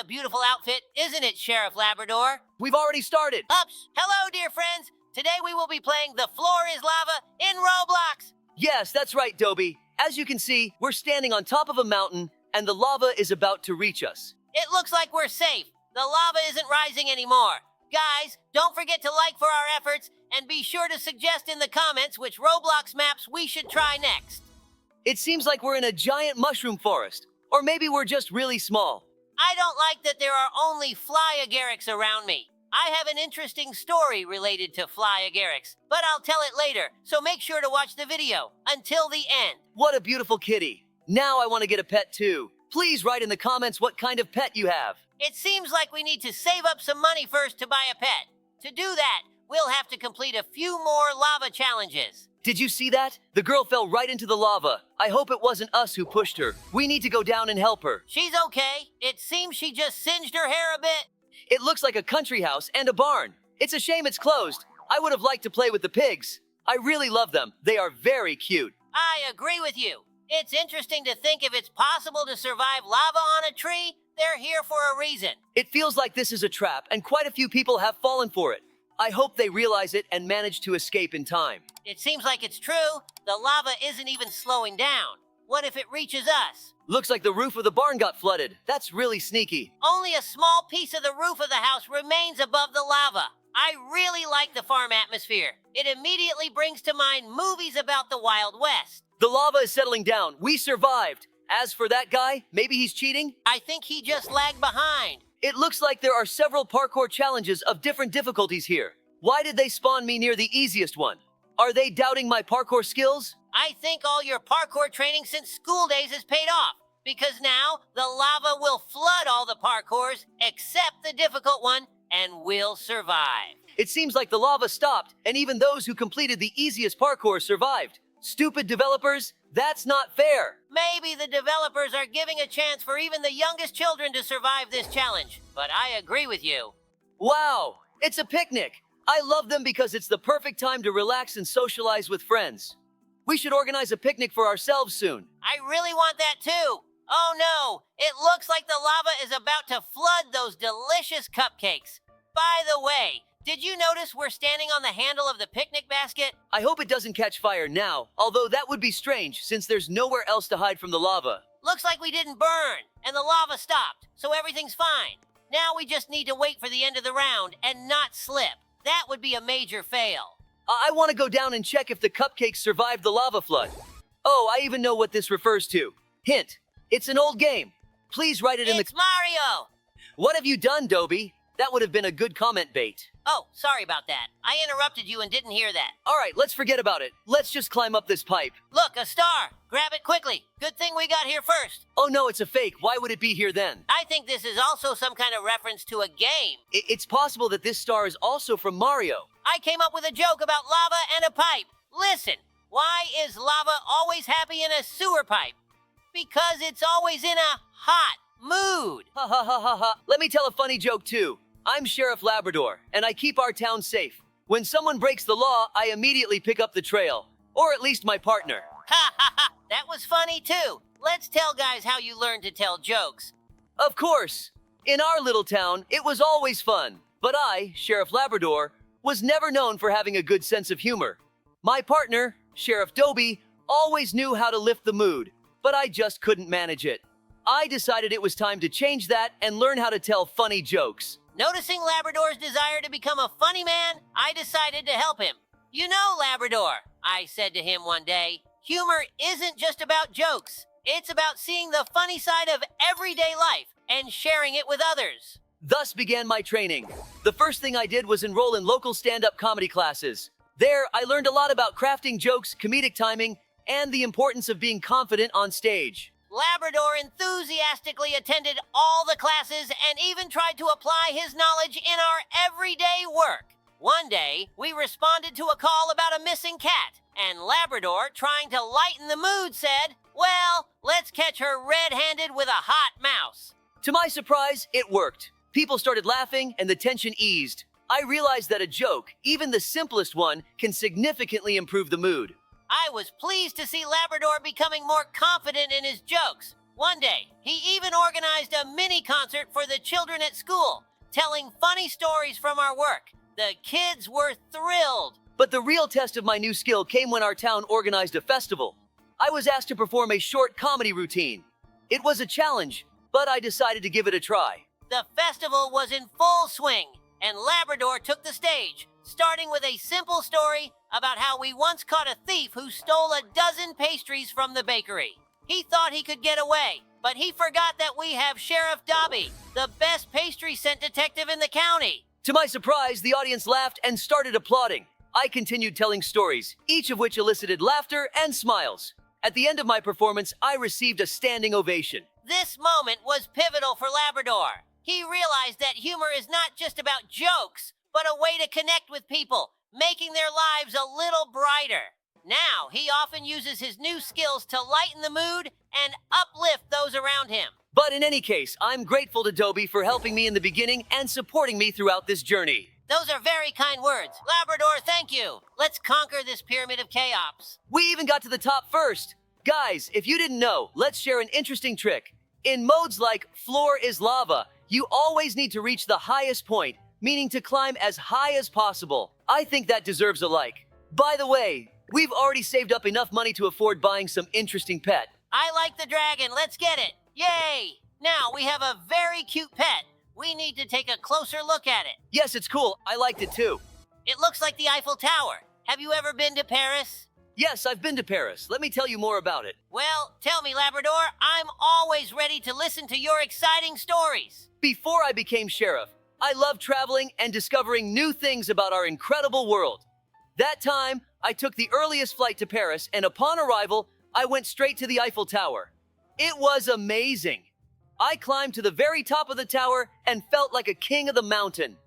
a beautiful outfit, isn't it, Sheriff Labrador? We've already started. Ups! Hello, dear friends! Today we will be playing The Floor is Lava in Roblox! Yes, that's right, Dobie. As you can see, we're standing on top of a mountain, and the lava is about to reach us. It looks like we're safe. The lava isn't rising anymore. Guys, don't forget to like for our efforts, and be sure to suggest in the comments which Roblox maps we should try next. It seems like we're in a giant mushroom forest. Or maybe we're just really small. I don't like that there are only fly-agarics around me. I have an interesting story related to fly-agarics, but I'll tell it later, so make sure to watch the video until the end. What a beautiful kitty. Now I want to get a pet too. Please write in the comments what kind of pet you have. It seems like we need to save up some money first to buy a pet. To do that, we'll have to complete a few more lava challenges. Did you see that? The girl fell right into the lava. I hope it wasn't us who pushed her. We need to go down and help her. She's okay. It seems she just singed her hair a bit. It looks like a country house and a barn. It's a shame it's closed. I would have liked to play with the pigs. I really love them. They are very cute. I agree with you. It's interesting to think if it's possible to survive lava on a tree. They're here for a reason. It feels like this is a trap, and quite a few people have fallen for it. I hope they realize it and manage to escape in time. It seems like it's true. The lava isn't even slowing down. What if it reaches us? Looks like the roof of the barn got flooded. That's really sneaky. Only a small piece of the roof of the house remains above the lava. I really like the farm atmosphere. It immediately brings to mind movies about the Wild West. The lava is settling down. We survived. As for that guy, maybe he's cheating? I think he just lagged behind. It looks like there are several parkour challenges of different difficulties here. Why did they spawn me near the easiest one? Are they doubting my parkour skills? I think all your parkour training since school days has paid off, because now the lava will flood all the parkours except the difficult one, and we'll survive. It seems like the lava stopped, and even those who completed the easiest parkour survived. Stupid developers, that's not fair. Maybe the developers are giving a chance for even the youngest children to survive this challenge, but I agree with you. Wow, it's a picnic. I love them because it's the perfect time to relax and socialize with friends. We should organize a picnic for ourselves soon. I really want that too. Oh no, it looks like the lava is about to flood those delicious cupcakes. By the way, did you notice we're standing on the handle of the picnic basket? I hope it doesn't catch fire now, although that would be strange since there's nowhere else to hide from the lava. Looks like we didn't burn, and the lava stopped, so everything's fine. Now we just need to wait for the end of the round and not slip. That would be a major fail. I want to go down and check if the cupcakes survived the lava flood. Oh, I even know what this refers to. Hint, it's an old game. Please write it in the... It's Mario! What have you done, Dobie? That would have been a good comment bait. Oh, sorry about that. I interrupted you and didn't hear that. All right, let's forget about it. Let's just climb up this pipe. Look, a star! Grab it quickly. Good thing we got here first. Oh no, it's a fake. Why would it be here then? I think this is also some kind of reference to a game. It's possible that this star is also from Mario. I came up with a joke about lava and a pipe. Listen, why is lava always happy in a sewer pipe? Because it's always in a hot mood. Ha ha ha ha ha. Let me tell a funny joke too. I'm Sheriff Labrador, and I keep our town safe. When someone breaks the law, I immediately pick up the trail. Or at least my partner. Ha ha ha! That was funny too. Let's tell guys how you learned to tell jokes. Of course. In our little town, it was always fun. But I, Sheriff Labrador, was never known for having a good sense of humor. My partner, Sheriff Dobie, always knew how to lift the mood, but I just couldn't manage it. I decided it was time to change that and learn how to tell funny jokes. Noticing Labrador's desire to become a funny man, I decided to help him. You know, Labrador, I said to him one day, humor isn't just about jokes. It's about seeing the funny side of everyday life and sharing it with others. Thus began my training. The first thing I did was enroll in local stand-up comedy classes. There, I learned a lot about crafting jokes, comedic timing, and the importance of being confident on stage. Labrador enthusiastically attended all the classes and even tried to apply his knowledge in our everyday work. One day, we responded to a call about a missing cat, and Labrador, trying to lighten the mood, said, "Well, let's catch her red-handed with a hot mouse." To my surprise, it worked. People started laughing and the tension eased. I realized that a joke, even the simplest one, can significantly improve the mood. I was pleased to see Labrador becoming more confident in his jokes. One day, he even organized a mini concert for the children at school, telling funny stories from our work. The kids were thrilled. But the real test of my new skill came when our town organized a festival. I was asked to perform a short comedy routine. It was a challenge, but I decided to give it a try. The festival was in full swing, and Labrador took the stage, starting with a simple story about how we once caught a thief who stole a dozen pastries from the bakery. He thought he could get away, but he forgot that we have Sheriff Dobie, the best pastry scent detective in the county. To my surprise, the audience laughed and started applauding. I continued telling stories, each of which elicited laughter and smiles. At the end of my performance, I received a standing ovation. This moment was pivotal for Labrador. He realized that humor is not just about jokes, but a way to connect with people, making their lives a little brighter. Now, he often uses his new skills to lighten the mood and uplift those around him. But in any case, I'm grateful to Dobie for helping me in the beginning and supporting me throughout this journey. Those are very kind words. Labrador, thank you. Let's conquer this pyramid of chaos. We even got to the top first. Guys, if you didn't know, let's share an interesting trick. In modes like Floor is Lava, you always need to reach the highest point, meaning to climb as high as possible. I think that deserves a like. By the way, we've already saved up enough money to afford buying some interesting pet. I like the dragon. Let's get it. Yay! Now we have a very cute pet. We need to take a closer look at it. Yes, it's cool. I liked it too. It looks like the Eiffel Tower. Have you ever been to Paris? Yes, I've been to Paris. Let me tell you more about it. Well, tell me, Labrador. I'm always ready to listen to your exciting stories. Before I became sheriff, I loved traveling and discovering new things about our incredible world. That time, I took the earliest flight to Paris, and upon arrival, I went straight to the Eiffel Tower. It was amazing. I climbed to the very top of the tower and felt like a king of the mountain.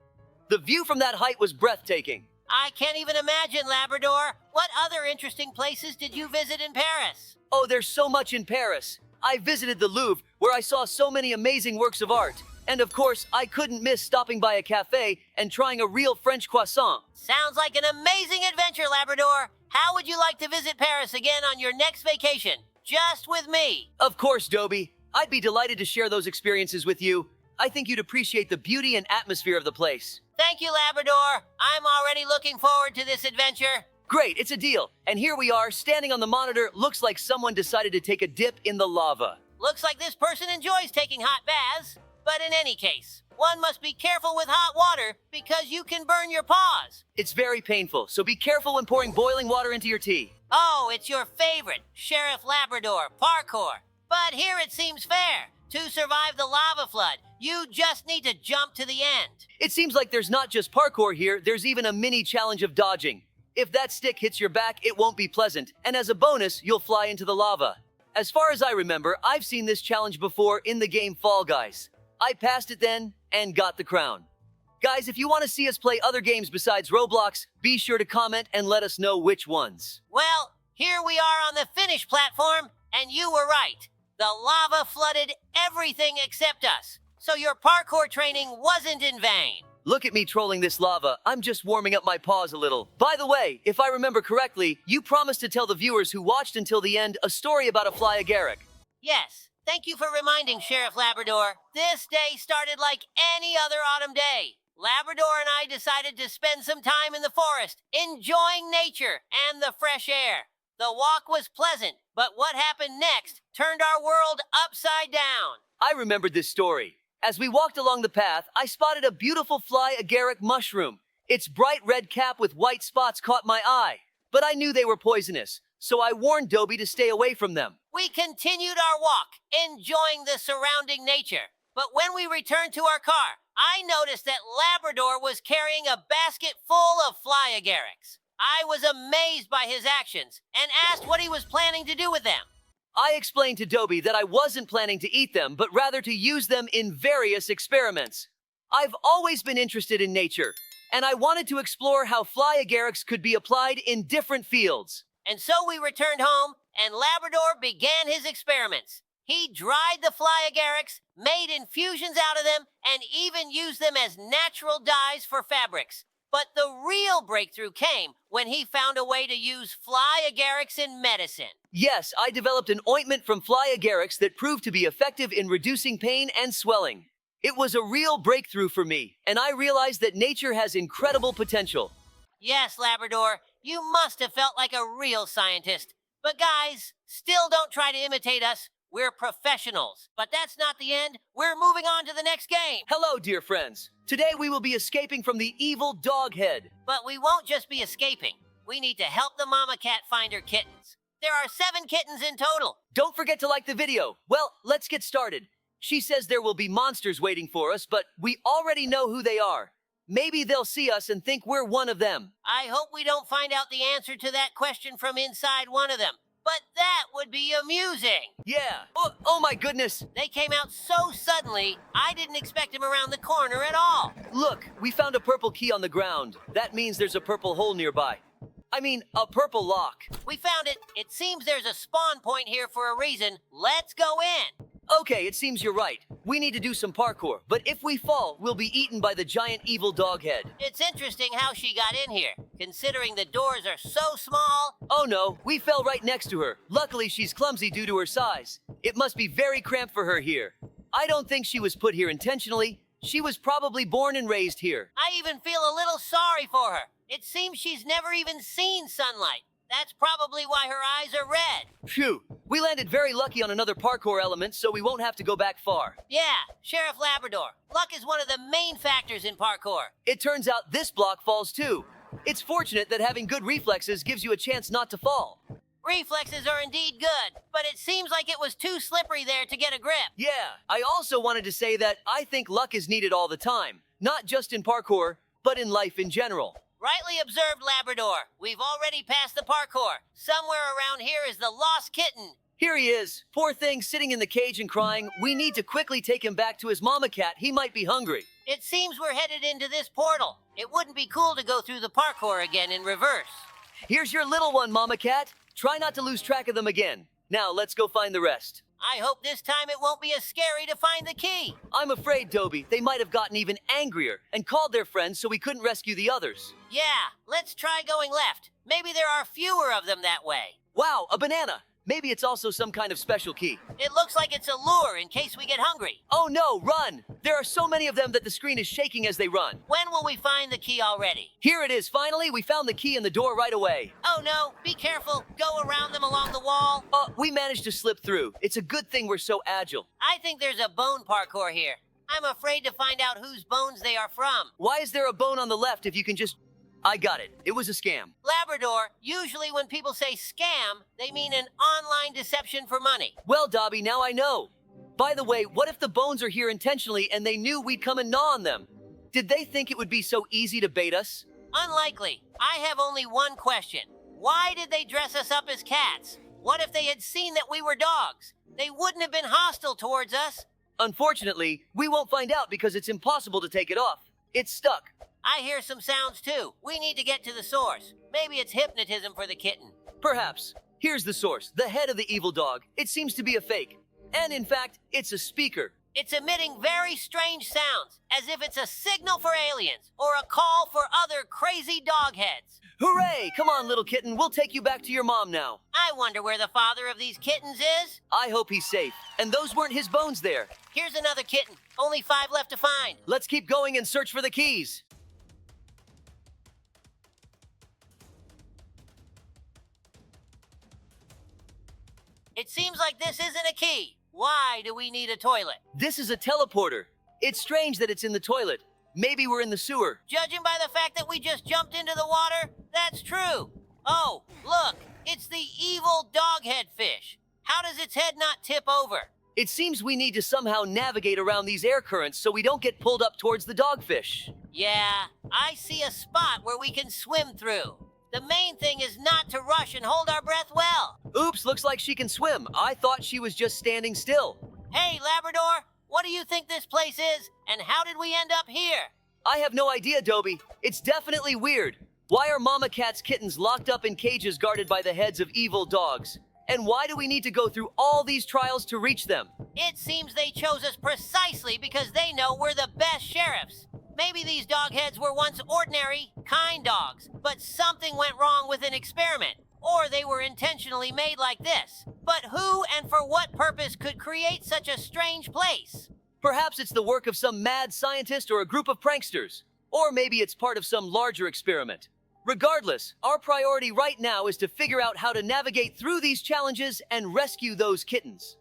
The view from that height was breathtaking. I can't even imagine, Labrador. What other interesting places did you visit in Paris? Oh, there's so much in Paris. I visited the Louvre, where I saw so many amazing works of art. And of course, I couldn't miss stopping by a cafe and trying a real French croissant. Sounds like an amazing adventure, Labrador. How would you like to visit Paris again on your next vacation? Just with me. Of course, Dobie. I'd be delighted to share those experiences with you. I think you'd appreciate the beauty and atmosphere of the place. Thank you, Labrador. I'm already looking forward to this adventure. Great, it's a deal. And here we are, standing on the monitor. Looks like someone decided to take a dip in the lava. Looks like this person enjoys taking hot baths. But in any case, one must be careful with hot water because you can burn your paws. It's very painful, so be careful when pouring boiling water into your tea. Oh, it's your favorite, Sheriff Labrador, parkour. But here it seems fair. To survive the lava flood, you just need to jump to the end. It seems like there's not just parkour here, there's even a mini challenge of dodging. If that stick hits your back, it won't be pleasant, and as a bonus, you'll fly into the lava. As far as I remember, I've seen this challenge before in the game Fall Guys. I passed it then and got the crown. Guys, if you want to see us play other games besides Roblox, be sure to comment and let us know which ones. Well, here we are on the finish platform, and you were right. The lava flooded everything except us, so your parkour training wasn't in vain. Look at me trolling this lava. I'm just warming up my paws a little. By the way, if I remember correctly, you promised to tell the viewers who watched until the end a story about a fly agaric. Yes, thank you for reminding, Sheriff Labrador. This day started like any other autumn day. Labrador and I decided to spend some time in the forest, enjoying nature and the fresh air. The walk was pleasant, but what happened next turned our world upside down. I remembered this story. As we walked along the path, I spotted a beautiful fly agaric mushroom. Its bright red cap with white spots caught my eye, but I knew they were poisonous, so I warned Dobie to stay away from them. We continued our walk, enjoying the surrounding nature. But when we returned to our car, I noticed that Labrador was carrying a basket full of fly agarics. I was amazed by his actions and asked what he was planning to do with them. I explained to Dobie that I wasn't planning to eat them, but rather to use them in various experiments. I've always been interested in nature, and I wanted to explore how fly agarics could be applied in different fields. And so we returned home, and Labrador began his experiments. He dried the fly agarics, made infusions out of them, and even used them as natural dyes for fabrics. But the real breakthrough came when he found a way to use fly agarics in medicine. Yes, I developed an ointment from fly agarics that proved to be effective in reducing pain and swelling. It was a real breakthrough for me, and I realized that nature has incredible potential. Yes, Labrador, you must have felt like a real scientist. But guys, still don't try to imitate us. We're professionals. But that's not the end. We're moving on to the next game. Hello, dear friends. Today we will be escaping from the evil dog head. But we won't just be escaping. We need to help the mama cat find her kittens. There are 7 kittens in total. Don't forget to like the video. Well, let's get started. She says there will be monsters waiting for us, but we already know who they are. Maybe they'll see us and think we're one of them. I hope we don't find out the answer to that question from inside one of them. But that would be amusing. Yeah. Oh my goodness. They came out so suddenly, I didn't expect them around the corner at all. Look, we found a purple key on the ground. That means there's a purple hole nearby. I mean, a purple lock. We found it. It seems there's a spawn point here for a reason. Let's go in. Okay, it seems you're right. We need to do some parkour, but if we fall, we'll be eaten by the giant evil dog head. It's interesting how she got in here, considering the doors are so small. Oh no, we fell right next to her. Luckily, she's clumsy due to her size. It must be very cramped for her here. I don't think she was put here intentionally. She was probably born and raised here. I even feel a little sorry for her. It seems she's never even seen sunlight. That's probably why her eyes are red. Phew, we landed very lucky on another parkour element, so we won't have to go back far. Yeah, Sheriff Labrador. Luck is one of the main factors in parkour. It turns out this block falls too. It's fortunate that having good reflexes gives you a chance not to fall. Reflexes are indeed good, but it seems like it was too slippery there to get a grip. Yeah, I also wanted to say that I think luck is needed all the time. Not just in parkour, but in life in general. Rightly observed, Labrador. We've already passed the parkour. Somewhere around here is the lost kitten. Here he is. Poor thing, sitting in the cage and crying. We need to quickly take him back to his mama cat. He might be hungry. It seems we're headed into this portal. It wouldn't be cool to go through the parkour again in reverse. Here's your little one, mama cat. Try not to lose track of them again. Now, let's go find the rest. I hope this time it won't be as scary to find the key. I'm afraid, Dobie, they might have gotten even angrier and called their friends so we couldn't rescue the others. Yeah, let's try going left. Maybe there are fewer of them that way. Wow, a banana. Maybe it's also some kind of special key. It looks like it's a lure in case we get hungry. Oh no, run! There are so many of them that the screen is shaking as they run. When will we find the key already? Here it is, finally. We found the key in the door right away. Oh no, be careful. Go around them along the wall. We managed to slip through. It's a good thing we're so agile. I think there's a bone parkour here. I'm afraid to find out whose bones they are from. Why is there a bone on the left if you can just... I got it. It was a scam. Labrador, usually when people say scam, they mean an online deception for money. Well, Dobby, now I know. By the way, what if the bones are here intentionally and they knew we'd come and gnaw on them? Did they think it would be so easy to bait us? Unlikely. I have only one question. Why did they dress us up as cats? What if they had seen that we were dogs? They wouldn't have been hostile towards us. Unfortunately, we won't find out because it's impossible to take it off. It's stuck. I hear some sounds too. We need to get to the source. Maybe it's hypnotism for the kitten. Perhaps. Here's the source, the head of the evil dog. It seems to be a fake. And in fact, it's a speaker. It's emitting very strange sounds, as if it's a signal for aliens or a call for other crazy dog heads. Hooray! Come on, little kitten. We'll take you back to your mom now. I wonder where the father of these kittens is. I hope he's safe. And those weren't his bones there. Here's another kitten. Only 5 left to find. Let's keep going and search for the keys. It seems like this isn't a key. Why do we need a toilet? This is a teleporter. It's strange that it's in the toilet. Maybe we're in the sewer. Judging by the fact that we just jumped into the water, that's true. Oh, look, it's the evil doghead fish. How does its head not tip over? It seems we need to somehow navigate around these air currents so we don't get pulled up towards the dogfish. Yeah, I see a spot where we can swim through. The main thing is not to rush and hold our breath well. Oops, looks like she can swim. I thought she was just standing still. Hey, Labrador, what do you think this place is, and how did we end up here? I have no idea, Dobie. It's definitely weird. Why are Mama Cat's kittens locked up in cages guarded by the heads of evil dogs? And why do we need to go through all these trials to reach them? It seems they chose us precisely because they know we're the best sheriffs. Maybe these dog heads were once ordinary, kind dogs, but something went wrong with an experiment, or they were intentionally made like this. But who and for what purpose could create such a strange place? Perhaps it's the work of some mad scientist or a group of pranksters. Or maybe it's part of some larger experiment. Regardless, our priority right now is to figure out how to navigate through these challenges and rescue those kittens.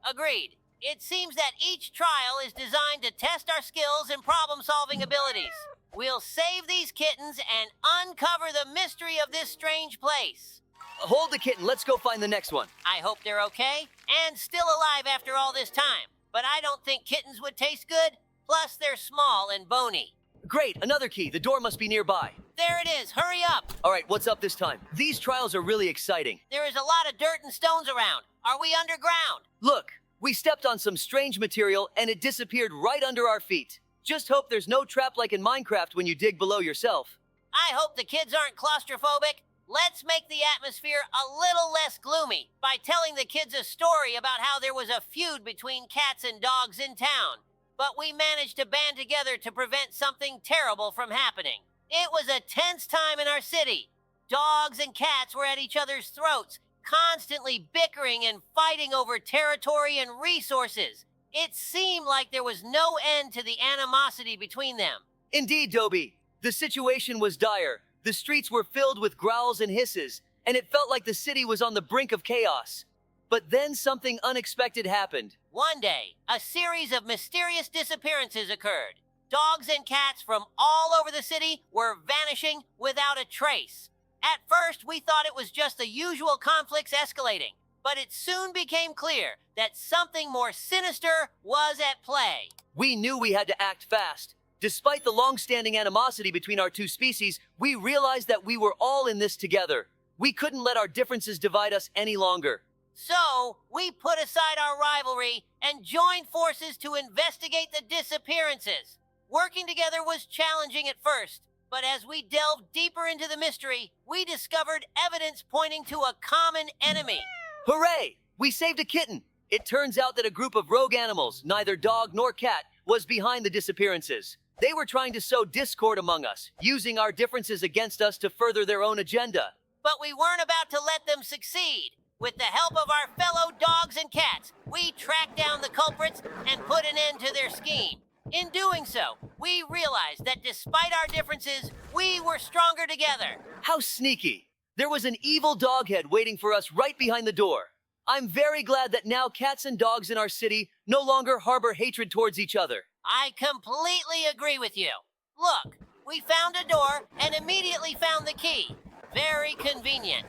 Agreed. It seems that each trial is designed to test our skills and problem-solving abilities. We'll save these kittens and uncover the mystery of this strange place. Hold the kitten, let's go find the next one. I hope they're okay and still alive after all this time. But I don't think kittens would taste good. Plus, they're small and bony. Great, another key. The door must be nearby. There it is. Hurry up. All right, what's up this time? These trials are really exciting. There is a lot of dirt and stones around. Are we underground? Look, we stepped on some strange material and it disappeared right under our feet. Just hope there's no trap like in Minecraft when you dig below yourself. I hope the kids aren't claustrophobic. Let's make the atmosphere a little less gloomy by telling the kids a story about how there was a feud between cats and dogs in town. But we managed to band together to prevent something terrible from happening. It was a tense time in our city. Dogs and cats were at each other's throats, constantly bickering and fighting over territory and resources. It seemed like there was no end to the animosity between them. Indeed, Dobie. The situation was dire. The streets were filled with growls and hisses, and it felt like the city was on the brink of chaos. But then something unexpected happened. One day, a series of mysterious disappearances occurred. Dogs and cats from all over the city were vanishing without a trace. At first, we thought it was just the usual conflicts escalating, but it soon became clear that something more sinister was at play. We knew we had to act fast. Despite the long-standing animosity between our two species, we realized that we were all in this together. We couldn't let our differences divide us any longer. So, we put aside our rivalry and joined forces to investigate the disappearances. Working together was challenging at first, but as we delved deeper into the mystery, we discovered evidence pointing to a common enemy. Hooray! We saved a kitten! It turns out that a group of rogue animals, neither dog nor cat, was behind the disappearances. They were trying to sow discord among us, using our differences against us to further their own agenda. But we weren't about to let them succeed. With the help of our fellow dogs and cats, we tracked down the culprits and put an end to their scheme. In doing so, we realized that despite our differences, we were stronger together. How sneaky! There was an evil doghead waiting for us right behind the door. I'm very glad that now cats and dogs in our city no longer harbor hatred towards each other. I completely agree with you. Look, we found a door and immediately found the key. Very convenient.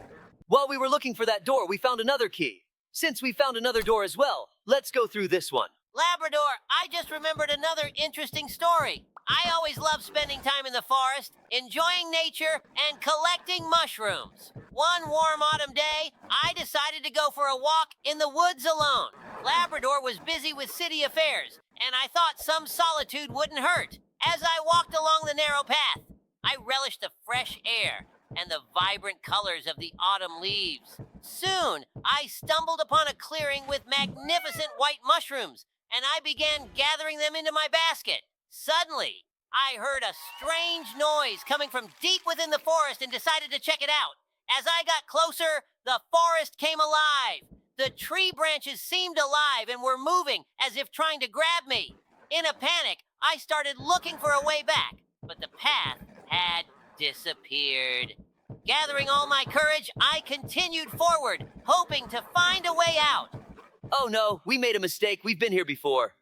While we were looking for that door, we found another key. Since we found another door as well, let's go through this one. Labrador, I just remembered another interesting story. I always love spending time in the forest, enjoying nature, and collecting mushrooms. One warm autumn day, I decided to go for a walk in the woods alone. Labrador was busy with city affairs, and I thought some solitude wouldn't hurt. As I walked along the narrow path, I relished the fresh air and the vibrant colors of the autumn leaves. Soon, I stumbled upon a clearing with magnificent white mushrooms, and I began gathering them into my basket. Suddenly, I heard a strange noise coming from deep within the forest and decided to check it out. As I got closer, the forest came alive. The tree branches seemed alive and were moving as if trying to grab me. In a panic, I started looking for a way back, but the path had disappeared. Gathering all my courage, I continued forward, hoping to find a way out. Oh no, we made a mistake. We've been here before.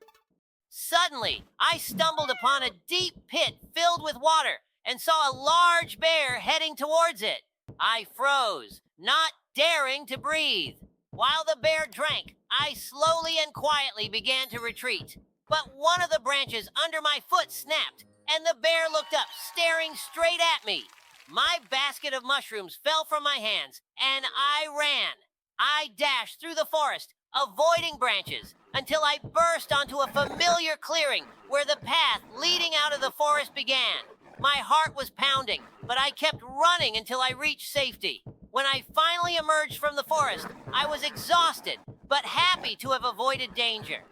Suddenly, I stumbled upon a deep pit filled with water and saw a large bear heading towards it. I froze, not daring to breathe. While the bear drank, I slowly and quietly began to retreat. But one of the branches under my foot snapped, and the bear looked up, staring straight at me. My basket of mushrooms fell from my hands, and I ran. I dashed through the forest, avoiding branches, until I burst onto a familiar clearing where the path leading out of the forest began. My heart was pounding, but I kept running until I reached safety. When I finally emerged from the forest, I was exhausted, but happy to have avoided danger.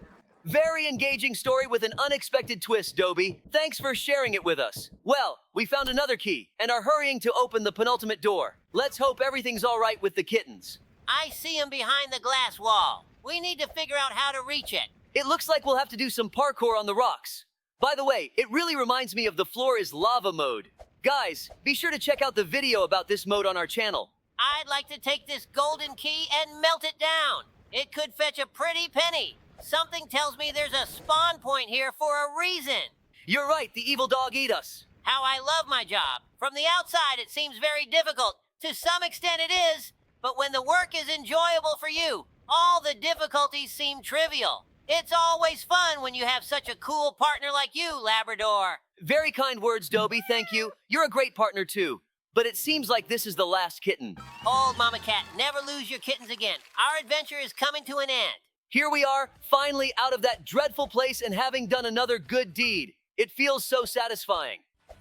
Very engaging story with an unexpected twist, Dobie. Thanks for sharing it with us. Well, we found another key and are hurrying to open the penultimate door. Let's hope everything's all right with the kittens. I see him behind the glass wall. We need to figure out how to reach it. It looks like we'll have to do some parkour on the rocks. By the way, it really reminds me of the floor is lava mode. Guys, be sure to check out the video about this mode on our channel. I'd like to take this golden key and melt it down. It could fetch a pretty penny. Something tells me there's a spawn point here for a reason. You're right, the evil dog ate us. How I love my job. From the outside, it seems very difficult. To some extent, it is. But when the work is enjoyable for you, all the difficulties seem trivial. It's always fun when you have such a cool partner like you, Labrador. Very kind words, Dobie, thank you. You're a great partner too. But it seems like this is the last kitten. Old Mama Cat, never lose your kittens again. Our adventure is coming to an end. Here we are, finally out of that dreadful place and having done another good deed. It feels so satisfying.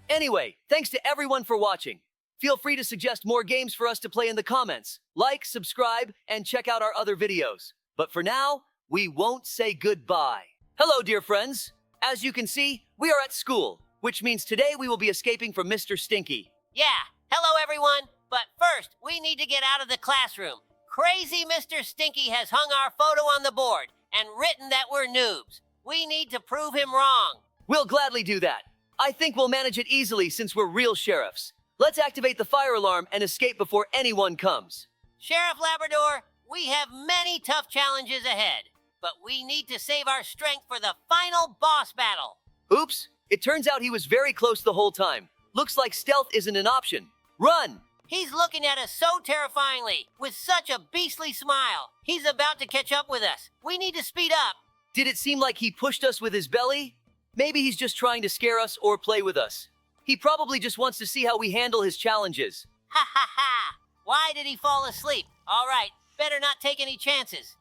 Anyway, thanks to everyone for watching. Feel free to suggest more games for us to play in the comments. Like, subscribe, and check out our other videos. But for now, we won't say goodbye. Hello, dear friends. As you can see, we are at school, which means today we will be escaping from Mr. Stinky. Yeah, hello everyone. But first, we need to get out of the classroom. Crazy Mr. Stinky has hung our photo on the board and written that we're noobs. We need to prove him wrong. We'll gladly do that. I think we'll manage it easily since we're real sheriffs. Let's activate the fire alarm and escape before anyone comes. Sheriff Labrador, we have many tough challenges ahead, but we need to save our strength for the final boss battle. Oops, it turns out he was very close the whole time. Looks like stealth isn't an option. Run! He's looking at us so terrifyingly, with such a beastly smile. He's about to catch up with us. We need to speed up. Did it seem like he pushed us with his belly? Maybe he's just trying to scare us or play with us. He probably just wants to see how we handle his challenges. Ha ha ha! Why did he fall asleep? All right, better not take any chances.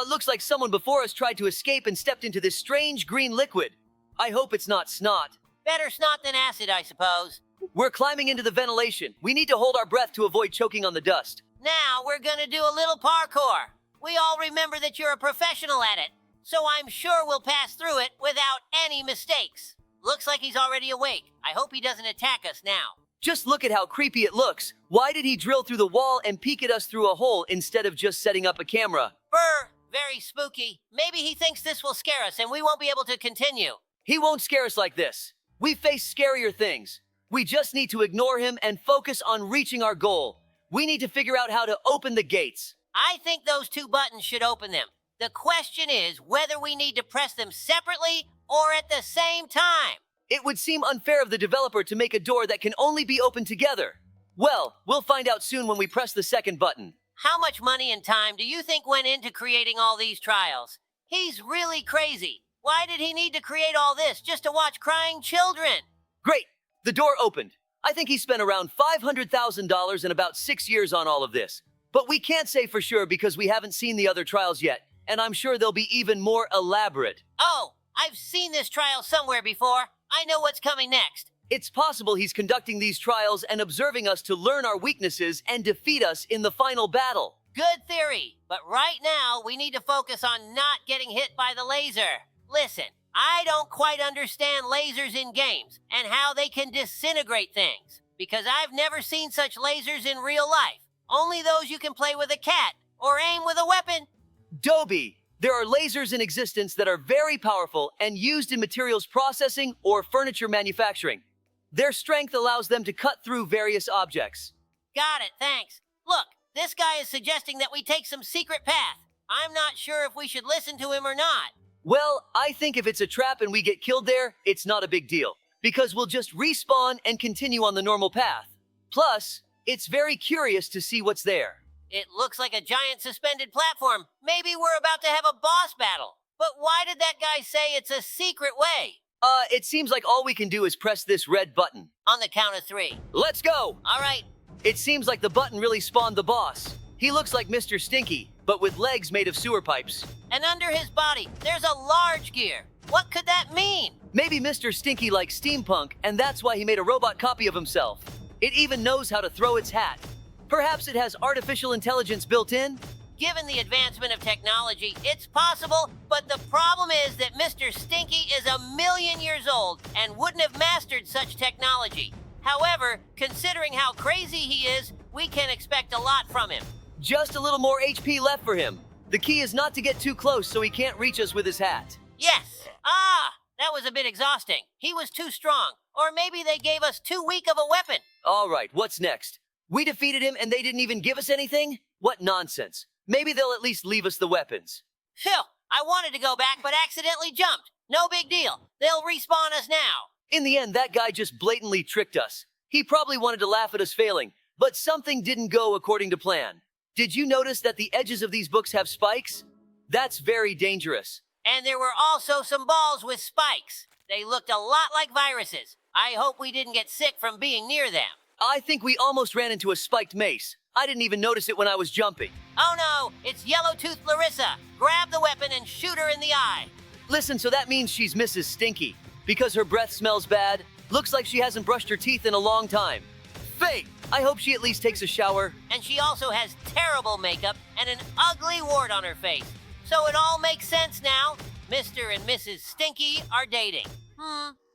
Looks like someone before us tried to escape and stepped into this strange green liquid. I hope it's not snot. Better snot than acid, I suppose. We're climbing into the ventilation. We need to hold our breath to avoid choking on the dust. Now we're gonna do a little parkour. We all remember that you're a professional at it, so I'm sure we'll pass through it without any mistakes. Looks like he's already awake. I hope he doesn't attack us now. Just look at how creepy it looks. Why did he drill through the wall and peek at us through a hole instead of just setting up a camera? Brr, very spooky. Maybe he thinks this will scare us and we won't be able to continue. He won't scare us like this. We've faced scarier things. We just need to ignore him and focus on reaching our goal. We need to figure out how to open the gates. I think those two buttons should open them. The question is whether we need to press them separately or at the same time. It would seem unfair of the developer to make a door that can only be opened together. Well, we'll find out soon when we press the second button. How much money and time do you think went into creating all these trials? He's really crazy. Why did he need to create all this just to watch crying children? Great! The door opened. I think he spent around $500,000 in about 6 years on all of this. But we can't say for sure because we haven't seen the other trials yet, and I'm sure they'll be even more elaborate. Oh, I've seen this trial somewhere before. I know what's coming next. It's possible he's conducting these trials and observing us to learn our weaknesses and defeat us in the final battle. Good theory, but right now we need to focus on not getting hit by the laser. Listen, I don't quite understand lasers in games and how they can disintegrate things, because I've never seen such lasers in real life. Only those you can play with a cat or aim with a weapon. Dobie, there are lasers in existence that are very powerful and used in materials processing or furniture manufacturing. Their strength allows them to cut through various objects. Got it, thanks. Look, this guy is suggesting that we take some secret path. I'm not sure if we should listen to him or not. Well, I think if it's a trap and we get killed there, it's not a big deal, because we'll just respawn and continue on the normal path. Plus, it's very curious to see what's there. It looks like a giant suspended platform. Maybe we're about to have a boss battle. But why did that guy say it's a secret way? It seems like all we can do is press this red button. On the count of 3. Let's go! All right. It seems like the button really spawned the boss. He looks like Mr. Stinky, but with legs made of sewer pipes. And under his body, there's a large gear. What could that mean? Maybe Mr. Stinky likes steampunk, and that's why he made a robot copy of himself. It even knows how to throw its hat. Perhaps it has artificial intelligence built in? Given the advancement of technology, it's possible, but the problem is that Mr. Stinky is 1,000,000 years old and wouldn't have mastered such technology. However, considering how crazy he is, we can expect a lot from him. Just a little more HP left for him. The key is not to get too close so he can't reach us with his hat. Yes. That was a bit exhausting. He was too strong. Or maybe they gave us too weak of a weapon. All right, what's next? We defeated him and they didn't even give us anything? What nonsense. Maybe they'll at least leave us the weapons. Phew, I wanted to go back but accidentally jumped. No big deal. They'll respawn us now. In the end, that guy just blatantly tricked us. He probably wanted to laugh at us failing, but something didn't go according to plan. Did you notice that the edges of these books have spikes? That's very dangerous. And there were also some balls with spikes. They looked a lot like viruses. I hope we didn't get sick from being near them. I think we almost ran into a spiked mace. I didn't even notice it when I was jumping. Oh no, it's Yellow-Toothed Larissa. Grab the weapon and shoot her in the eye. Listen, so that means she's Mrs. Stinky. Because her breath smells bad, looks like she hasn't brushed her teeth in a long time. Fate! I hope she at least takes a shower. And she also has terrible makeup and an ugly wart on her face. So it all makes sense now. Mr. and Mrs. Stinky are dating.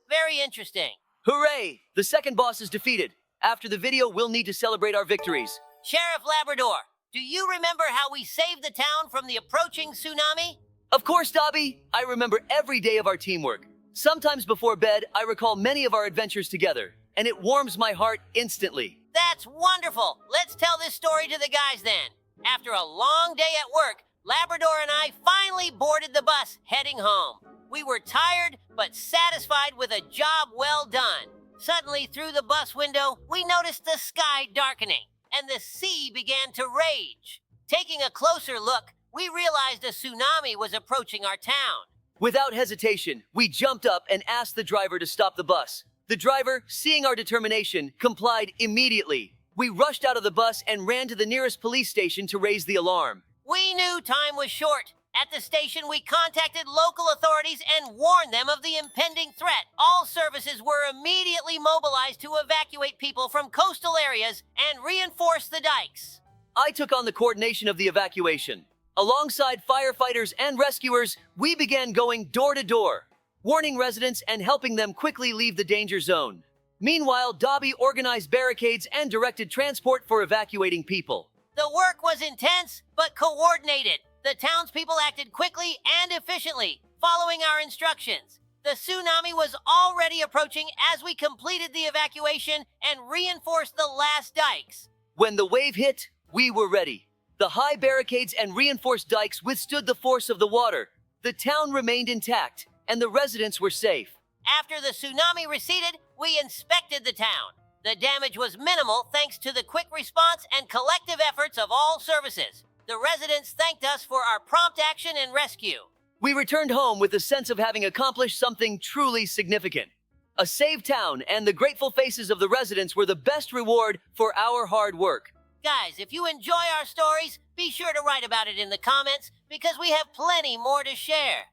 Very interesting. Hooray! The second boss is defeated. After the video, we'll need to celebrate our victories. Sheriff Labrador, do you remember how we saved the town from the approaching tsunami? Of course, Dobie. I remember every day of our teamwork. Sometimes before bed, I recall many of our adventures together, and it warms my heart instantly. That's wonderful. Let's tell this story to the guys then. After a long day at work, Labrador and I finally boarded the bus heading home. We were tired, but satisfied with a job well done. Suddenly, through the bus window, we noticed the sky darkening, and the sea began to rage. Taking a closer look, we realized a tsunami was approaching our town. Without hesitation, we jumped up and asked the driver to stop the bus. The driver, seeing our determination, complied immediately. We rushed out of the bus and ran to the nearest police station to raise the alarm. We knew time was short. At the station, we contacted local authorities and warned them of the impending threat. All services were immediately mobilized to evacuate people from coastal areas and reinforce the dikes. I took on the coordination of the evacuation. Alongside firefighters and rescuers, we began going door to door, warning residents and helping them quickly leave the danger zone. Meanwhile, Dobie organized barricades and directed transport for evacuating people. The work was intense, but coordinated. The townspeople acted quickly and efficiently, following our instructions. The tsunami was already approaching as we completed the evacuation and reinforced the last dikes. When the wave hit, we were ready. The high barricades and reinforced dikes withstood the force of the water. The town remained intact, and the residents were safe. After the tsunami receded, we inspected the town. The damage was minimal thanks to the quick response and collective efforts of all services. The residents thanked us for our prompt action and rescue. We returned home with a sense of having accomplished something truly significant. A saved town and the grateful faces of the residents were the best reward for our hard work. Guys, if you enjoy our stories, be sure to write about it in the comments because we have plenty more to share.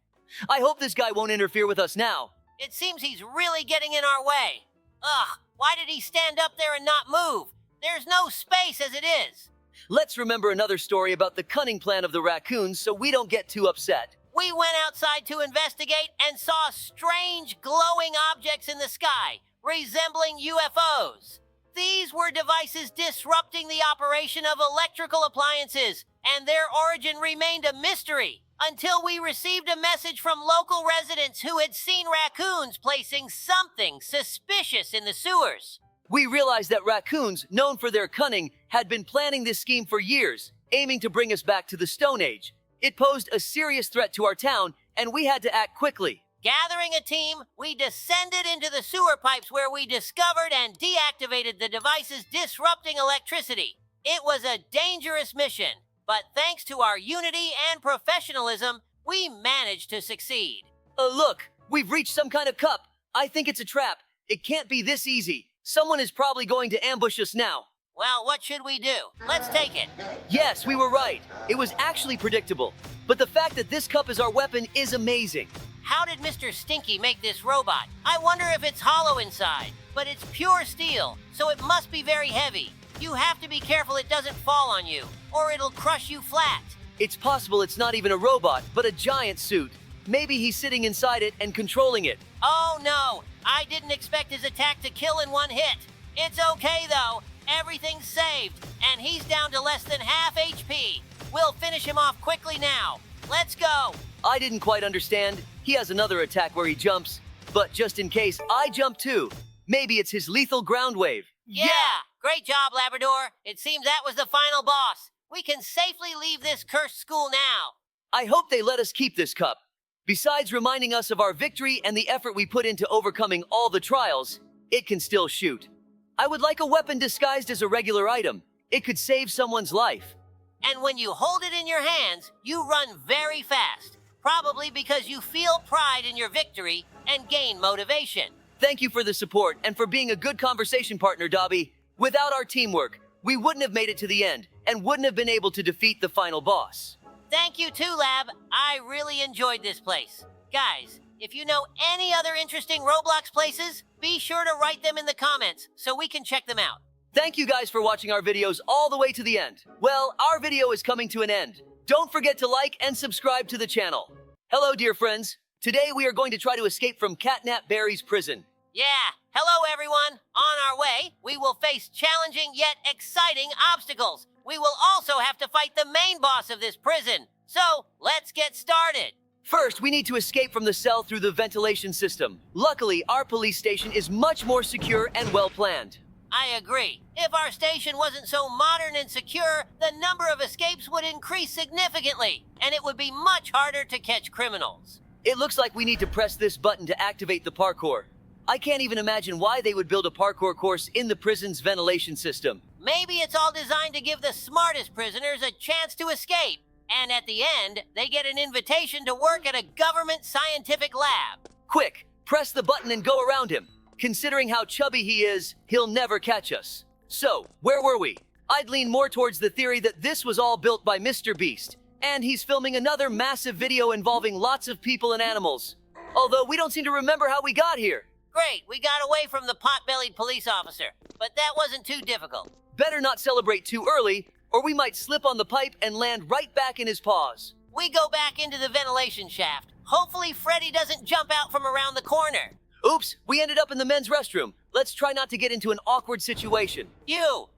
I hope this guy won't interfere with us now. It seems he's really getting in our way. Ugh, why did he stand up there and not move? There's no space as it is. Let's remember another story about the cunning plan of the raccoons so we don't get too upset. We went outside to investigate and saw strange glowing objects in the sky, resembling UFOs. These were devices disrupting the operation of electrical appliances, and their origin remained a mystery until we received a message from local residents who had seen raccoons placing something suspicious in the sewers. We realized that raccoons, known for their cunning, had been planning this scheme for years, aiming to bring us back to the Stone Age. It posed a serious threat to our town, and we had to act quickly. Gathering a team, we descended into the sewer pipes where we discovered and deactivated the devices disrupting electricity. It was a dangerous mission, but thanks to our unity and professionalism, we managed to succeed. Look, we've reached some kind of cup. I think it's a trap. It can't be this easy. Someone is probably going to ambush us now. Well, what should we do? Let's take it. Yes, we were right. It was actually predictable. But the fact that this cup is our weapon is amazing. How did Mr. Stinky make this robot? I wonder if it's hollow inside. But it's pure steel, so it must be very heavy. You have to be careful it doesn't fall on you, or it'll crush you flat. It's possible it's not even a robot, but a giant suit. Maybe he's sitting inside it and controlling it. Oh no, I didn't expect his attack to kill in one hit. It's okay though, everything's saved, and he's down to less than half HP. We'll finish him off quickly now. Let's go. I didn't quite understand. He has another attack where he jumps, but just in case, I jump too. Maybe it's his lethal ground wave. Yeah! Great job, Labrador. It seems that was the final boss. We can safely leave this cursed school now. I hope they let us keep this cup. Besides reminding us of our victory and the effort we put into overcoming all the trials, it can still shoot. I would like a weapon disguised as a regular item. It could save someone's life. And when you hold it in your hands, you run very fast. Probably because you feel pride in your victory and gain motivation. Thank you for the support and for being a good conversation partner, Dobie. Without our teamwork, we wouldn't have made it to the end and wouldn't have been able to defeat the final boss. Thank you too, Lab. I really enjoyed this place. Guys, if you know any other interesting Roblox places, be sure to write them in the comments so we can check them out. Thank you guys for watching our videos all the way to the end. Well, our video is coming to an end. Don't forget to like and subscribe to the channel. Hello, dear friends. Today we are going to try to escape from Catnap Berry's prison. Yeah, hello everyone. On our way, we will face challenging yet exciting obstacles. We will also have to fight the main boss of this prison. So, let's get started. First, we need to escape from the cell through the ventilation system. Luckily, our police station is much more secure and well-planned. I agree. If our station wasn't so modern and secure, the number of escapes would increase significantly, and it would be much harder to catch criminals. It looks like we need to press this button to activate the parkour. I can't even imagine why they would build a parkour course in the prison's ventilation system. Maybe it's all designed to give the smartest prisoners a chance to escape. And at the end, they get an invitation to work at a government scientific lab. Quick, press the button and go around him. Considering how chubby he is, he'll never catch us. So, where were we? I'd lean more towards the theory that this was all built by Mr. Beast, and he's filming another massive video involving lots of people and animals. Although we don't seem to remember how we got here. Great, we got away from the pot-bellied police officer, but that wasn't too difficult. Better not celebrate too early, or we might slip on the pipe and land right back in his paws. We go back into the ventilation shaft. Hopefully Freddy doesn't jump out from around the corner. Oops, we ended up in the men's restroom. Let's try not to get into an awkward situation.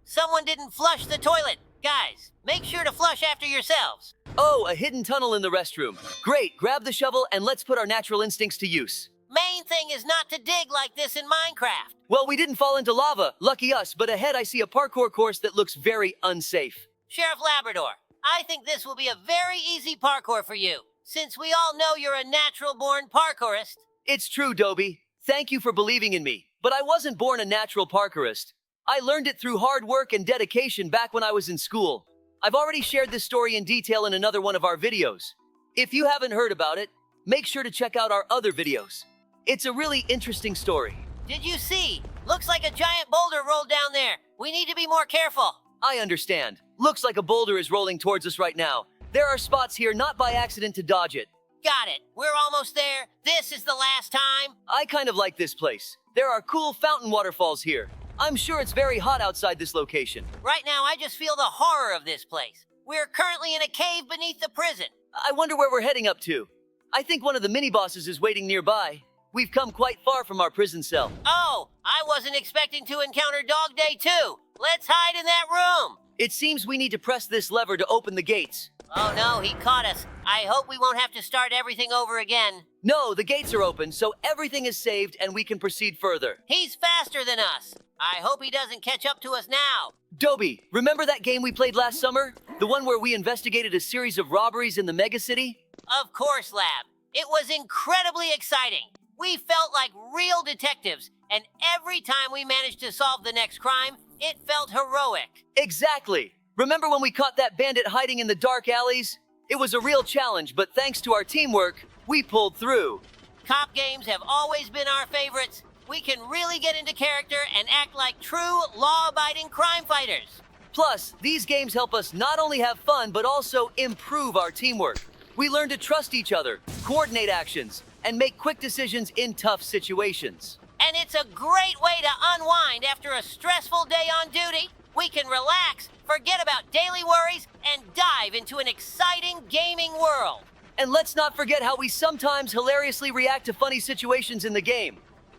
Someone didn't flush the toilet. Guys, make sure to flush after yourselves. Oh, a hidden tunnel in the restroom. Great, grab the shovel and let's put our natural instincts to use. Main thing is not to dig like this in Minecraft. Well, we didn't fall into lava, lucky us, but ahead I see a parkour course that looks very unsafe. Sheriff Labrador, I think this will be a very easy parkour for you, since we all know you're a natural-born parkourist. It's true, Dobie. Thank you for believing in me, but I wasn't born a natural parkourist. I learned it through hard work and dedication back when I was in school. I've already shared this story in detail in another one of our videos. If you haven't heard about it, make sure to check out our other videos. It's a really interesting story. Did you see? Looks like a giant boulder rolled down there. We need to be more careful. I understand. Looks like a boulder is rolling towards us right now. There are spots here not by accident to dodge it. Got it. We're almost there. This is the last time. I kind of like this place. There are cool fountain waterfalls here. I'm sure it's very hot outside this location. Right now, I just feel the horror of this place. We're currently in a cave beneath the prison. I wonder where we're heading up to. I think one of the mini-bosses is waiting nearby. We've come quite far from our prison cell. Oh, I wasn't expecting to encounter Dog Day too. Let's hide in that room. It seems we need to press this lever to open the gates. Oh no, he caught us. I hope we won't have to start everything over again. No, the gates are open, so everything is saved and we can proceed further. He's faster than us. I hope he doesn't catch up to us now. Dobie, remember that game we played last summer? The one where we investigated a series of robberies in the megacity? Of course, Lab. It was incredibly exciting. We felt like real detectives, and every time we managed to solve the next crime, it felt heroic. Exactly. Remember when we caught that bandit hiding in the dark alleys? It was a real challenge, but thanks to our teamwork, we pulled through. Cop games have always been our favorites. We can really get into character and act like true, law-abiding crime fighters. Plus, these games help us not only have fun, but also improve our teamwork. We learn to trust each other, coordinate actions, and make quick decisions in tough situations. And it's a great way to unwind after a stressful day on duty. we can relax, forget about daily worries, and dive into an exciting gaming world. And let's not forget how we sometimes hilariously react to funny situations in the game.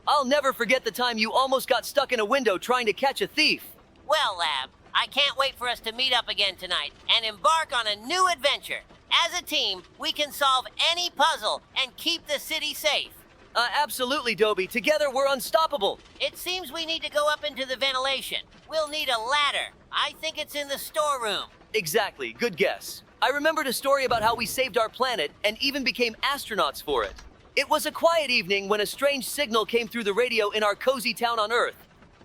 I'll never forget the time you almost got stuck in a window trying to catch a thief. Well, Lab, I can't wait for us to meet up again tonight and embark on a new adventure. As a team, we can solve any puzzle and keep the city safe. Absolutely, Dobie. Together, we're unstoppable. It seems we need to go up into the ventilation. We'll need a ladder. I think it's in the storeroom. Exactly. Good guess. I remembered a story about how we saved our planet and even became astronauts for it. It was a quiet evening when a strange signal came through the radio in our cozy town on Earth.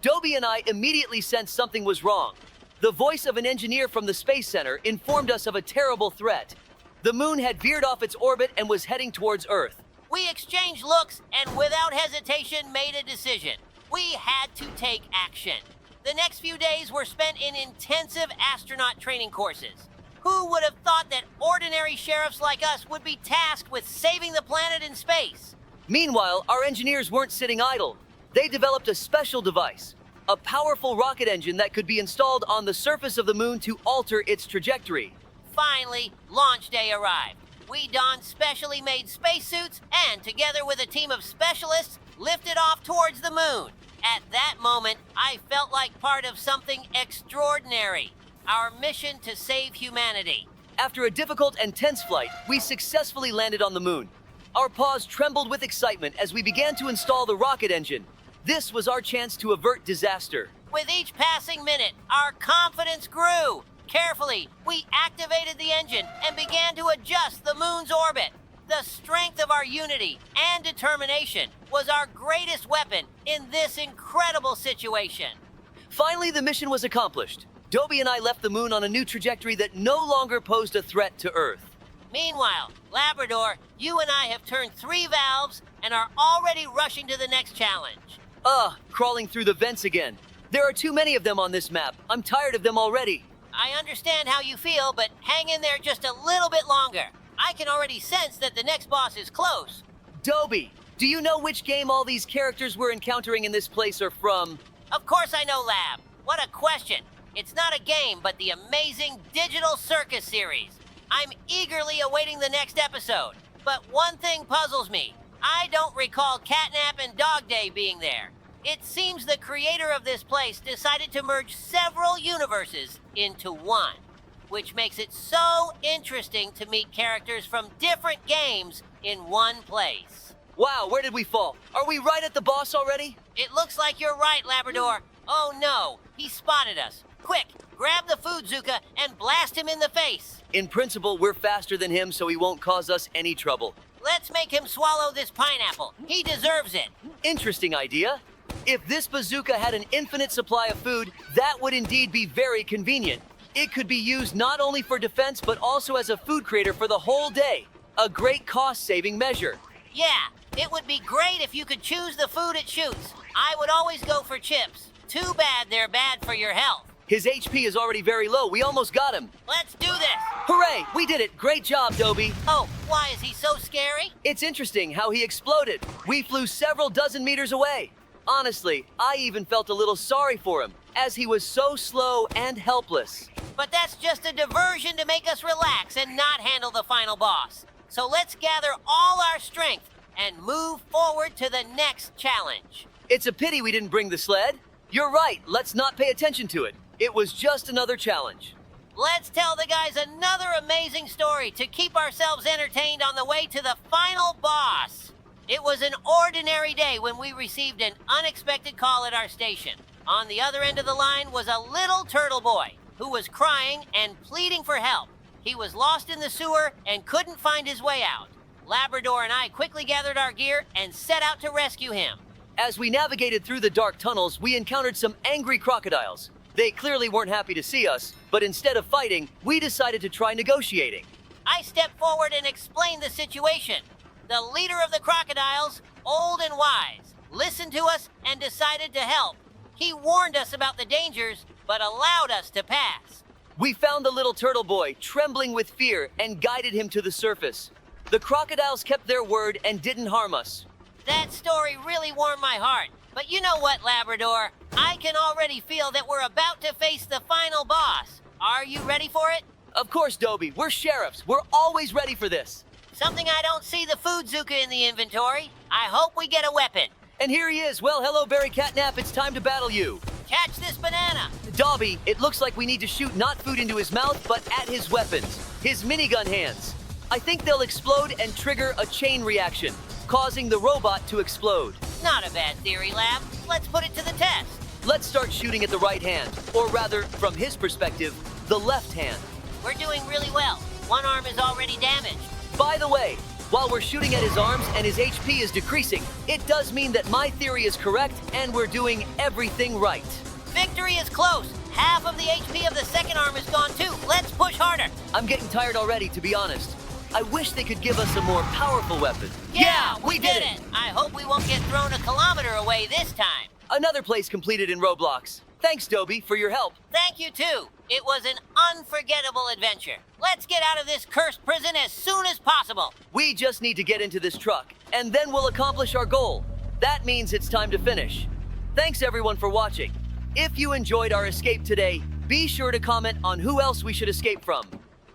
Dobie and I immediately sensed something was wrong. The voice of an engineer from the Space Center informed us of a terrible threat. The moon had veered off its orbit and was heading towards Earth. We exchanged looks and without hesitation made a decision. We had to take action. The next few days were spent in intensive astronaut training courses. Who would have thought that ordinary sheriffs like us would be tasked with saving the planet in space? Meanwhile, our engineers weren't sitting idle. They developed a special device, a powerful rocket engine that could be installed on the surface of the moon to alter its trajectory. Finally, launch day arrived. We donned specially made spacesuits and, together with a team of specialists, lifted off towards the moon. At that moment, I felt like part of something extraordinary. Our mission to save humanity. After a difficult and tense flight, we successfully landed on the moon. Our paws trembled with excitement as we began to install the rocket engine. This was our chance to avert disaster. With each passing minute, our confidence grew. Carefully, we activated the engine and began to adjust the moon's orbit. The strength of our unity and determination was our greatest weapon in this incredible situation. Finally, the mission was accomplished. Dobie and I left the moon on a new trajectory that no longer posed a threat to Earth. Meanwhile, Labrador, you and I have turned 3 valves and are already rushing to the next challenge. Crawling through the vents again. There are too many of them on this map. I'm tired of them already. I understand how you feel, but hang in there just a little bit longer. I can already sense that the next boss is close. Dobie, do you know which game all these characters we're encountering in this place are from? Of course I know, Lab. What a question. It's not a game, but the amazing Digital Circus series. I'm eagerly awaiting the next episode. But one thing puzzles me. I don't recall Catnap and Dog Day being there. It seems the creator of this place decided to merge several universes into one, which makes it so interesting to meet characters from different games in one place. Wow, where did we fall? Are we right at the boss already? It looks like you're right, Labrador. Oh no, he spotted us. Quick, grab the food Zuka and blast him in the face. In principle, we're faster than him, so he won't cause us any trouble. Let's make him swallow this pineapple. He deserves it. Interesting idea. If this bazooka had an infinite supply of food, that would indeed be very convenient. It could be used not only for defense, but also as a food creator for the whole day. A great cost-saving measure. Yeah, it would be great if you could choose the food it shoots. I would always go for chips. Too bad they're bad for your health. His HP is already very low. We almost got him. Let's do this. Hooray! We did it. Great job, Dobie. Oh, why is he so scary? It's interesting how he exploded. We flew several dozen meters away. Honestly, I even felt a little sorry for him, as he was so slow and helpless. But that's just a diversion to make us relax and not handle the final boss. So let's gather all our strength and move forward to the next challenge. It's a pity we didn't bring the sled. You're right, let's not pay attention to it. It was just another challenge. Let's tell the guys another amazing story to keep ourselves entertained on the way to the final boss. It was an ordinary day when we received an unexpected call at our station. On the other end of the line was a little turtle boy who was crying and pleading for help. He was lost in the sewer and couldn't find his way out. Labrador and I quickly gathered our gear and set out to rescue him. As we navigated through the dark tunnels, we encountered some angry crocodiles. They clearly weren't happy to see us, but instead of fighting, we decided to try negotiating. I stepped forward and explained the situation. The leader of the crocodiles, old and wise, listened to us and decided to help. He warned us about the dangers, but allowed us to pass. We found the little turtle boy, trembling with fear, and guided him to the surface. The crocodiles kept their word and didn't harm us. That story really warmed my heart. But you know what, Labrador? I can already feel that we're about to face the final boss. Are you ready for it? Of course, Dobie. We're sheriffs. We're always ready for this. Something I don't see the food Zuka in the inventory. I hope we get a weapon. And here he is. Well, hello, Barry Catnap. It's time to battle you. Catch this banana. Dobie, it looks like we need to shoot not food into his mouth, but at his weapons. His minigun hands. I think they'll explode and trigger a chain reaction, causing the robot to explode. Not a bad theory, Lab. Let's put it to the test. Let's start shooting at the right hand, or rather, from his perspective, the left hand. We're doing really well. One arm is already damaged. By the way, while we're shooting at his arms and his HP is decreasing, it does mean that my theory is correct and we're doing everything right. Victory is close. Half of the HP of the second arm is gone too. Let's push harder. I'm getting tired already, to be honest. I wish they could give us a more powerful weapon. Yeah, we did it. I hope we won't get thrown a kilometer away this time. Another place completed in Roblox. Thanks, Dobie, for your help. Thank you too. It was an unforgettable adventure. Let's get out of this cursed prison as soon as possible. We just need to get into this truck, and then we'll accomplish our goal. That means it's time to finish. Thanks everyone for watching. If you enjoyed our escape today, be sure to comment on who else we should escape from.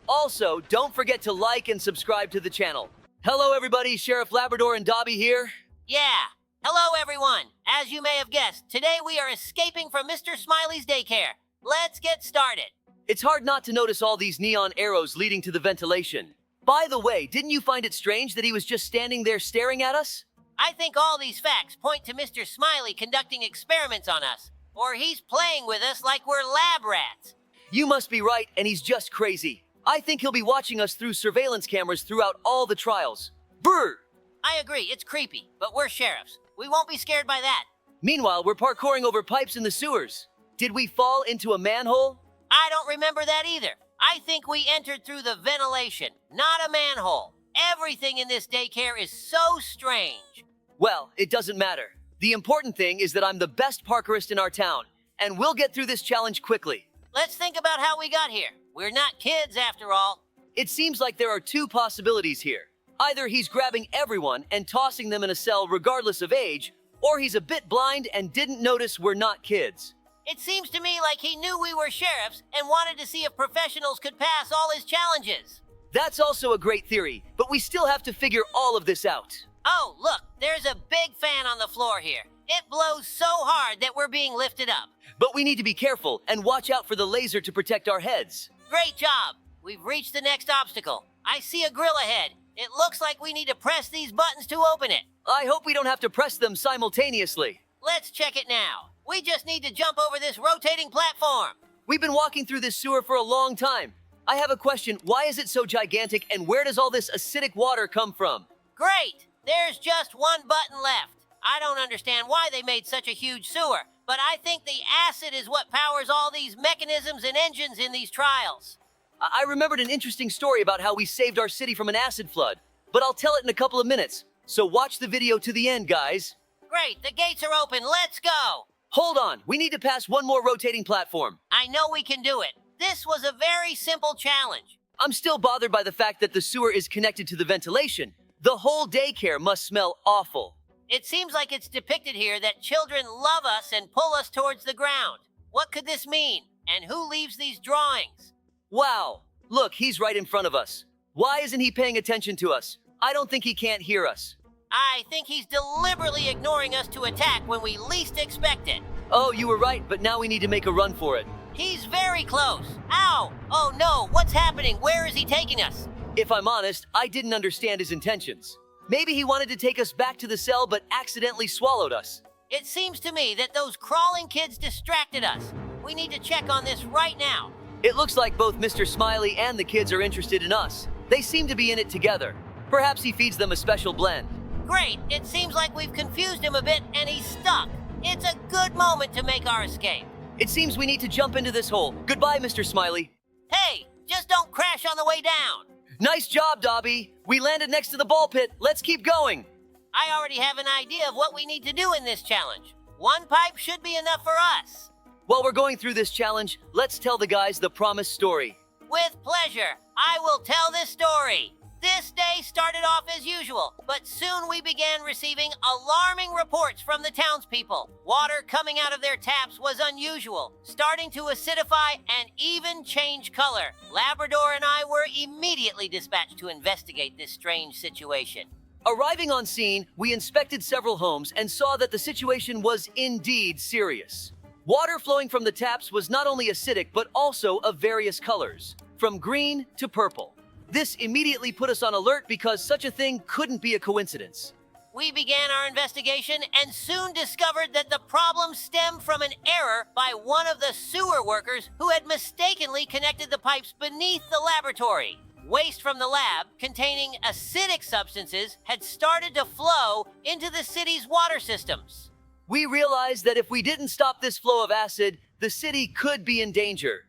Also, don't forget to like and subscribe to the channel. Hello everybody, Sheriff Labrador and Dobie here. Yeah. Hello everyone. As you may have guessed, today we are escaping from Mr. Smiley's daycare. Let's get started. It's hard not to notice all these neon arrows leading to the ventilation. By the way, didn't you find it strange that he was just standing there staring at us? I think all these facts point to Mr. Smiley conducting experiments on us. Or he's playing with us like we're lab rats. You must be right, and he's just crazy. I think he'll be watching us through surveillance cameras throughout all the trials. Brr! I agree, it's creepy, but we're sheriffs. We won't be scared by that. Meanwhile, we're parkouring over pipes in the sewers. Did we fall into a manhole? I don't remember that either. I think we entered through the ventilation, not a manhole. Everything in this daycare is so strange. Well, it doesn't matter. The important thing is that I'm the best parkourist in our town, and we'll get through this challenge quickly. Let's think about how we got here. We're not kids, after all. It seems like there are two possibilities here. Either he's grabbing everyone and tossing them in a cell regardless of age, or he's a bit blind and didn't notice we're not kids. It seems to me like he knew we were sheriffs and wanted to see if professionals could pass all his challenges. That's also a great theory, but we still have to figure all of this out. Oh, look, there's a big fan on the floor here. It blows so hard that we're being lifted up. But we need to be careful and watch out for the laser to protect our heads. Great job. We've reached the next obstacle. I see a grill ahead. It looks like we need to press these buttons to open it. I hope we don't have to press them simultaneously. Let's check it now. We just need to jump over this rotating platform. We've been walking through this sewer for a long time. I have a question. Why is it so gigantic, and where does all this acidic water come from? Great. There's just one button left. I don't understand why they made such a huge sewer, but I think the acid is what powers all these mechanisms and engines in these trials. I remembered an interesting story about how we saved our city from an acid flood, but I'll tell it in a couple of minutes. So watch the video to the end, guys. Great, the gates are open. Let's go. Hold on, we need to pass one more rotating platform. I know we can do it. This was a very simple challenge. I'm still bothered by the fact that the sewer is connected to the ventilation. The whole daycare must smell awful. It seems like it's depicted here that children love us and pull us towards the ground. What could this mean? And who leaves these drawings? Wow, look, he's right in front of us. Why isn't he paying attention to us? I don't think he can't hear us. I think he's deliberately ignoring us to attack when we least expect it. Oh, you were right, but now we need to make a run for it. He's very close. Ow! Oh no, what's happening? Where is he taking us? If I'm honest, I didn't understand his intentions. Maybe he wanted to take us back to the cell but accidentally swallowed us. It seems to me that those crawling kids distracted us. We need to check on this right now. It looks like both Mr. Smiley and the kids are interested in us. They seem to be in it together. Perhaps he feeds them a special blend. Great, it seems like we've confused him a bit and he's stuck. It's a good moment to make our escape. It seems we need to jump into this hole. Goodbye, Mr. Smiley. Hey, just don't crash on the way down. Nice job, Dobie. We landed next to the ball pit. Let's keep going. I already have an idea of what we need to do in this challenge. One pipe should be enough for us. While we're going through this challenge, let's tell the guys the promised story. With pleasure, I will tell this story. This day started off as usual, but soon we began receiving alarming reports from the townspeople. Water coming out of their taps was unusual, starting to acidify and even change color. Labrador and I were immediately dispatched to investigate this strange situation. Arriving on scene, we inspected several homes and saw that the situation was indeed serious. Water flowing from the taps was not only acidic but also of various colors, from green to purple. This immediately put us on alert because such a thing couldn't be a coincidence. We began our investigation and soon discovered that the problem stemmed from an error by one of the sewer workers who had mistakenly connected the pipes beneath the laboratory. Waste from the lab, containing acidic substances, had started to flow into the city's water systems. We realized that if we didn't stop this flow of acid, the city could be in danger.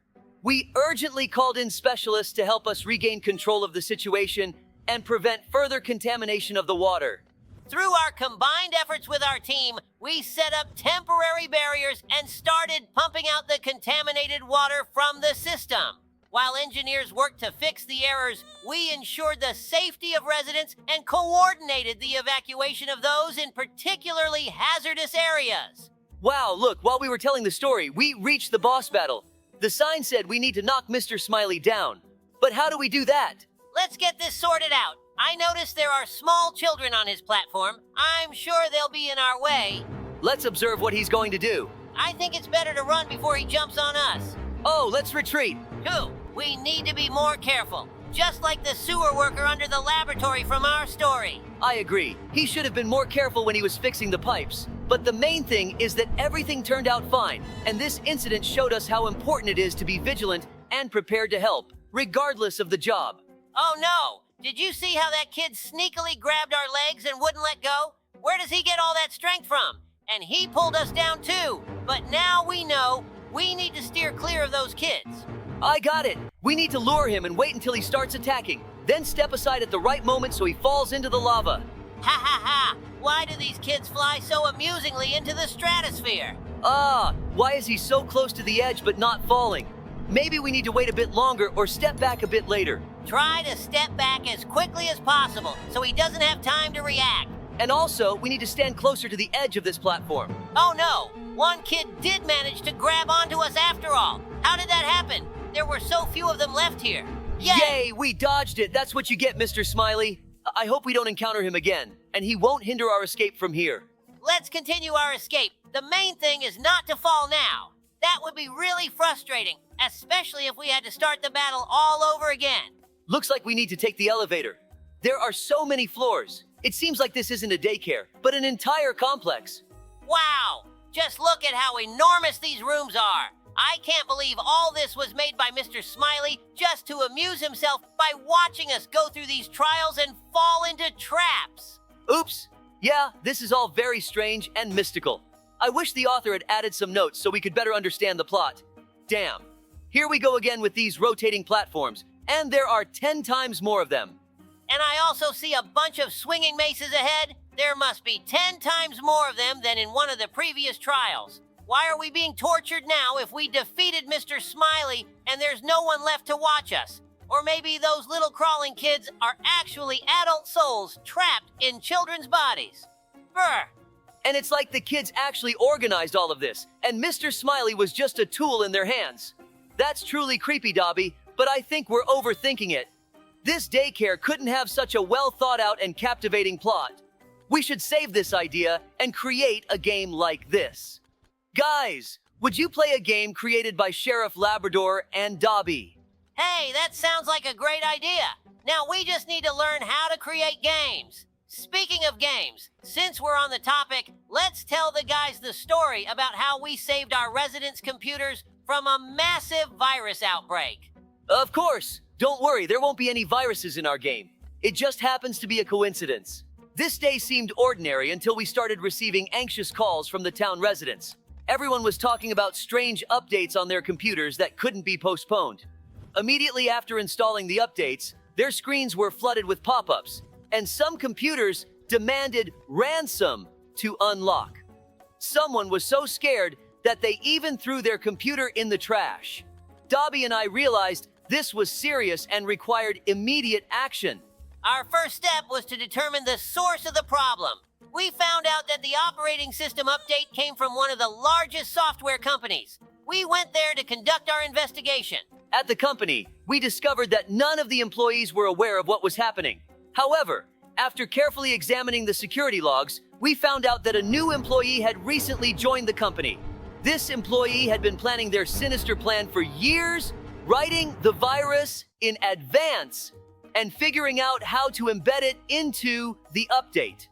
We urgently called in specialists to help us regain control of the situation and prevent further contamination of the water. Through our combined efforts with our team, we set up temporary barriers and started pumping out the contaminated water from the system. While engineers worked to fix the errors, we ensured the safety of residents and coordinated the evacuation of those in particularly hazardous areas. Wow, look, while we were telling the story, we reached the boss battle. The sign said we need to knock Mr. Smiley down. But how do we do that? Let's get this sorted out. I noticed there are small children on his platform. I'm sure they'll be in our way. Let's observe what he's going to do. I think it's better to run before he jumps on us. Oh, let's retreat. 2. We need to be more careful, just like the sewer worker under the laboratory from our story. I agree. He should have been more careful when he was fixing the pipes. But the main thing is that everything turned out fine, and this incident showed us how important it is to be vigilant and prepared to help, regardless of the job. Oh no! Did you see how that kid sneakily grabbed our legs and wouldn't let go? Where does he get all that strength from? And he pulled us down too. But now we know we need to steer clear of those kids. I got it. We need to lure him and wait until he starts attacking, then step aside at the right moment so he falls into the lava. Ha ha ha! Why do these kids fly so amusingly into the stratosphere? Why is he so close to the edge but not falling? Maybe we need to wait a bit longer or step back a bit later. Try to step back as quickly as possible so he doesn't have time to react. And also, we need to stand closer to the edge of this platform. Oh no! One kid did manage to grab onto us after all. How did that happen? There were so few of them left here. Yay! We dodged it! That's what you get, Mr. Smiley. I hope we don't encounter him again, and he won't hinder our escape from here. Let's continue our escape. The main thing is not to fall now. That would be really frustrating, especially if we had to start the battle all over again. Looks like we need to take the elevator. There are so many floors. It seems like this isn't a daycare, but an entire complex. Wow! Just look at how enormous these rooms are. I can't believe all this was made by Mr. Smiley just to amuse himself by watching us go through these trials and fall into traps. Oops. Yeah, this is all very strange and mystical. I wish the author had added some notes so we could better understand the plot. Damn. Here we go again with these rotating platforms, and there are 10 times more of them. And I also see a bunch of swinging maces ahead. There must be 10 times more of them than in one of the previous trials. Why are we being tortured now if we defeated Mr. Smiley and there's no one left to watch us? Or maybe those little crawling kids are actually adult souls trapped in children's bodies. Brr. And it's like the kids actually organized all of this, and Mr. Smiley was just a tool in their hands. That's truly creepy, Dobie, but I think we're overthinking it. This daycare couldn't have such a well-thought-out and captivating plot. We should save this idea and create a game like this. Guys, would you play a game created by Sheriff Labrador and Dobie? Hey, that sounds like a great idea. Now we just need to learn how to create games. Speaking of games, since we're on the topic, let's tell the guys the story about how we saved our residents' computers from a massive virus outbreak. Of course. Don't worry, there won't be any viruses in our game. It just happens to be a coincidence. This day seemed ordinary until we started receiving anxious calls from the town residents. Everyone was talking about strange updates on their computers that couldn't be postponed. Immediately after installing the updates, their screens were flooded with pop-ups, and some computers demanded ransom to unlock. Someone was so scared that they even threw their computer in the trash. Dobie and I realized this was serious and required immediate action. Our first step was to determine the source of the problem. We found out that the operating system update came from one of the largest software companies. We went there to conduct our investigation. At the company, we discovered that none of the employees were aware of what was happening. However, after carefully examining the security logs, we found out that a new employee had recently joined the company. This employee had been planning their sinister plan for years, writing the virus in advance and figuring out how to embed it into the update.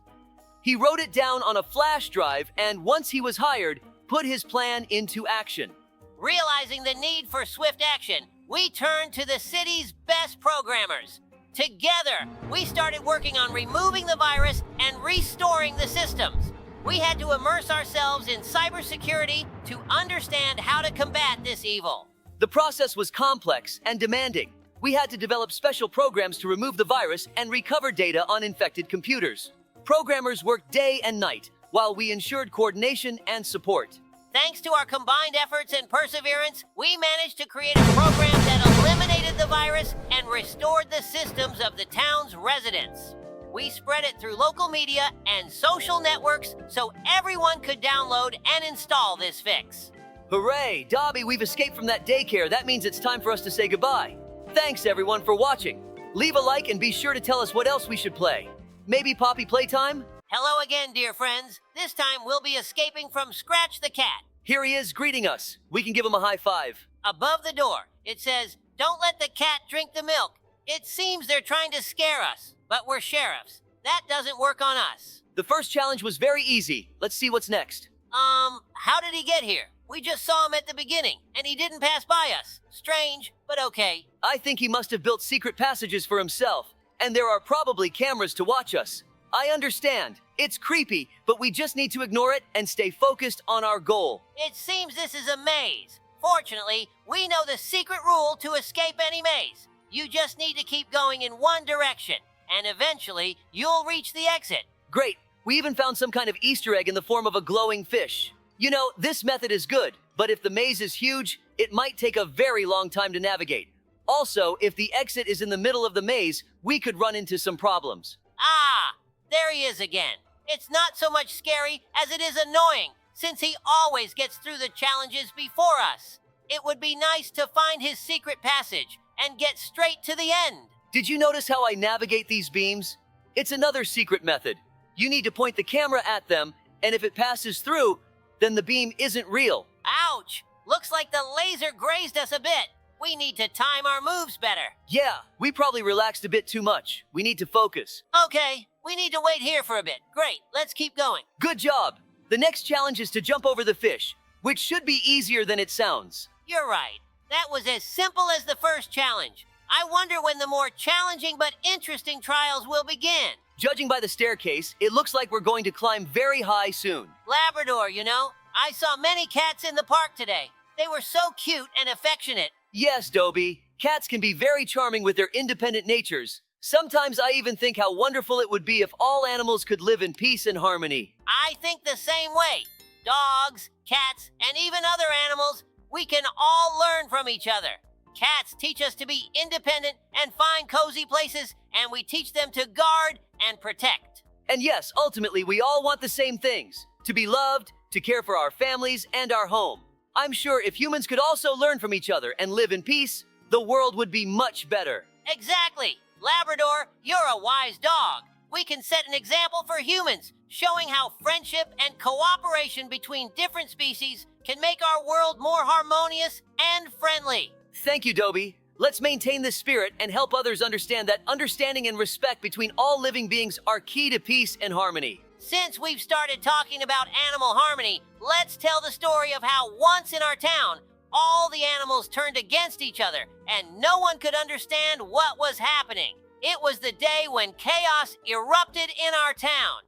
He wrote it down on a flash drive and once he was hired, put his plan into action. Realizing the need for swift action, we turned to the city's best programmers. Together, we started working on removing the virus and restoring the systems. We had to immerse ourselves in cybersecurity to understand how to combat this evil. The process was complex and demanding. We had to develop special programs to remove the virus and recover data on infected computers. Programmers worked day and night while we ensured coordination and support. Thanks to our combined efforts and perseverance, we managed to create a program that eliminated the virus and restored the systems of the town's residents. We spread it through local media and social networks so everyone could download and install this fix. Hooray! Dobie, we've escaped from that daycare. That means it's time for us to say goodbye. Thanks everyone for watching. Leave a like and be sure to tell us what else we should play. Maybe Poppy playtime? Hello again, dear friends. This time we'll be escaping from Scratch the Cat. Here he is greeting us. We can give him a high five. Above the door, it says, "Don't let the cat drink the milk." It seems they're trying to scare us, but we're sheriffs. That doesn't work on us. The first challenge was very easy. Let's see what's next. How did he get here? We just saw him at the beginning, and he didn't pass by us. Strange, but okay. I think he must have built secret passages for himself, and there are probably cameras to watch us. I understand. It's creepy, but we just need to ignore it and stay focused on our goal. It seems this is a maze. Fortunately, we know the secret rule to escape any maze. You just need to keep going in one direction, and eventually you'll reach the exit. Great. We even found some kind of Easter egg in the form of a glowing fish. You know, this method is good, but if the maze is huge, it might take a very long time to navigate. Also, if the exit is in the middle of the maze, we could run into some problems. Ah, there he is again. It's not so much scary as it is annoying, since he always gets through the challenges before us. It would be nice to find his secret passage and get straight to the end. Did you notice how I navigate these beams? It's another secret method. You need to point the camera at them, and if it passes through, then the beam isn't real. Ouch! Looks like the laser grazed us a bit. We need to time our moves better. Yeah, we probably relaxed a bit too much. We need to focus. Okay, we need to wait here for a bit. Great, let's keep going. Good job! The next challenge is to jump over the fish, which should be easier than it sounds. You're right. That was as simple as the first challenge. I wonder when the more challenging but interesting trials will begin. Judging by the staircase, it looks like we're going to climb very high soon. Labrador, you know. I saw many cats in the park today. They were so cute and affectionate. Yes, Dobie. Cats can be very charming with their independent natures. Sometimes I even think how wonderful it would be if all animals could live in peace and harmony. I think the same way. Dogs, cats, and even other animals, we can all learn from each other. Cats teach us to be independent and find cozy places, and we teach them to guard and protect. And yes, ultimately, we all want the same things. To be loved, to care for our families and our home. I'm sure if humans could also learn from each other and live in peace, the world would be much better. Exactly. Labrador, you're a wise dog. We can set an example for humans, showing how friendship and cooperation between different species can make our world more harmonious and friendly. Thank you, Dobie. Let's maintain this spirit and help others understand that understanding and respect between all living beings are key to peace and harmony. Since we've started talking about animal harmony, let's tell the story of how once in our town, all the animals turned against each other and no one could understand what was happening. It was the day when chaos erupted in our town.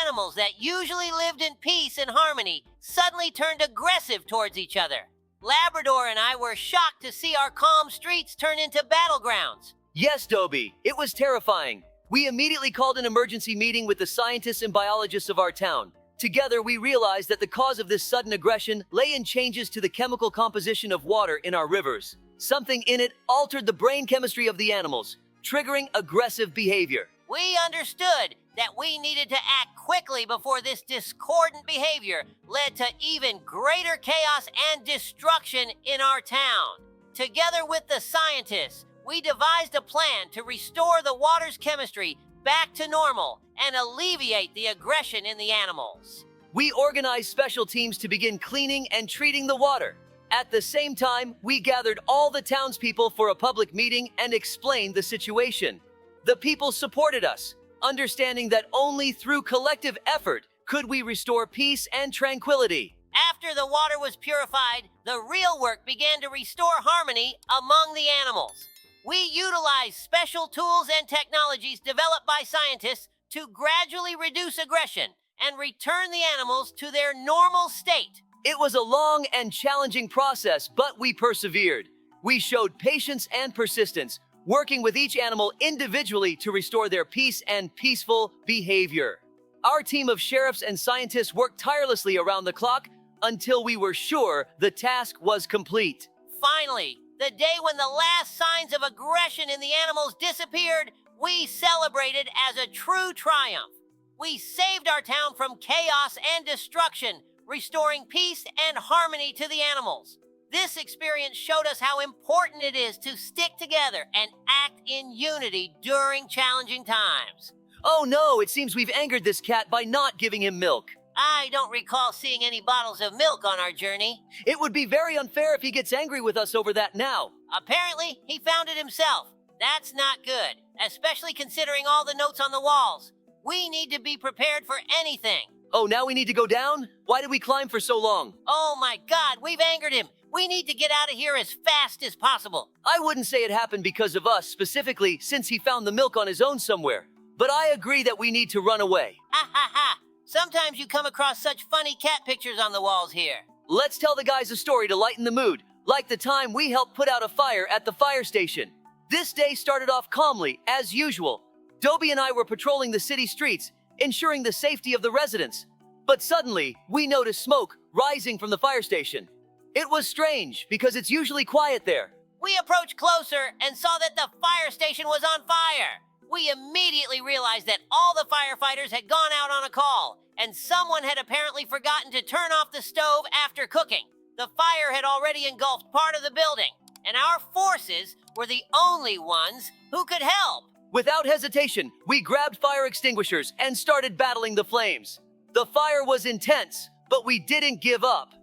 Animals that usually lived in peace and harmony suddenly turned aggressive towards each other. Labrador and I were shocked to see our calm streets turn into battlegrounds. Yes, Dobie, it was terrifying. We immediately called an emergency meeting with the scientists and biologists of our town. Together, we realized that the cause of this sudden aggression lay in changes to the chemical composition of water in our rivers. Something in it altered the brain chemistry of the animals, triggering aggressive behavior. We understood that we needed to act quickly before this discordant behavior led to even greater chaos and destruction in our town. Together with the scientists, we devised a plan to restore the water's chemistry back to normal and alleviate the aggression in the animals. We organized special teams to begin cleaning and treating the water. At the same time, we gathered all the townspeople for a public meeting and explained the situation. The people supported us, understanding that only through collective effort could we restore peace and tranquility. After the water was purified, the real work began to restore harmony among the animals. We utilized special tools and technologies developed by scientists to gradually reduce aggression and return the animals to their normal state. It was a long and challenging process, but we persevered. We showed patience and persistence, working with each animal individually to restore their peace and peaceful behavior. Our team of sheriffs and scientists worked tirelessly around the clock until we were sure the task was complete. Finally, the day when the last signs of aggression in the animals disappeared, we celebrated as a true triumph. We saved our town from chaos and destruction, restoring peace and harmony to the animals. This experience showed us how important it is to stick together and act in unity during challenging times. Oh no, it seems we've angered this cat by not giving him milk. I don't recall seeing any bottles of milk on our journey. It would be very unfair if he gets angry with us over that now. Apparently, he found it himself. That's not good, especially considering all the notes on the walls. We need to be prepared for anything. Oh, now we need to go down? Why did we climb for so long? Oh my God, we've angered him. We need to get out of here as fast as possible. I wouldn't say it happened because of us, specifically since he found the milk on his own somewhere. But I agree that we need to run away. Ha ha ha! Sometimes you come across such funny cat pictures on the walls here. Let's tell the guys a story to lighten the mood, like the time we helped put out a fire at the fire station. This day started off calmly, as usual. Dobie and I were patrolling the city streets, ensuring the safety of the residents. But suddenly, we noticed smoke rising from the fire station. It was strange, because it's usually quiet there. We approached closer and saw that the fire station was on fire. We immediately realized that all the firefighters had gone out on a call, and someone had apparently forgotten to turn off the stove after cooking. The fire had already engulfed part of the building, and our forces were the only ones who could help. Without hesitation, we grabbed fire extinguishers and started battling the flames. The fire was intense, but we didn't give up.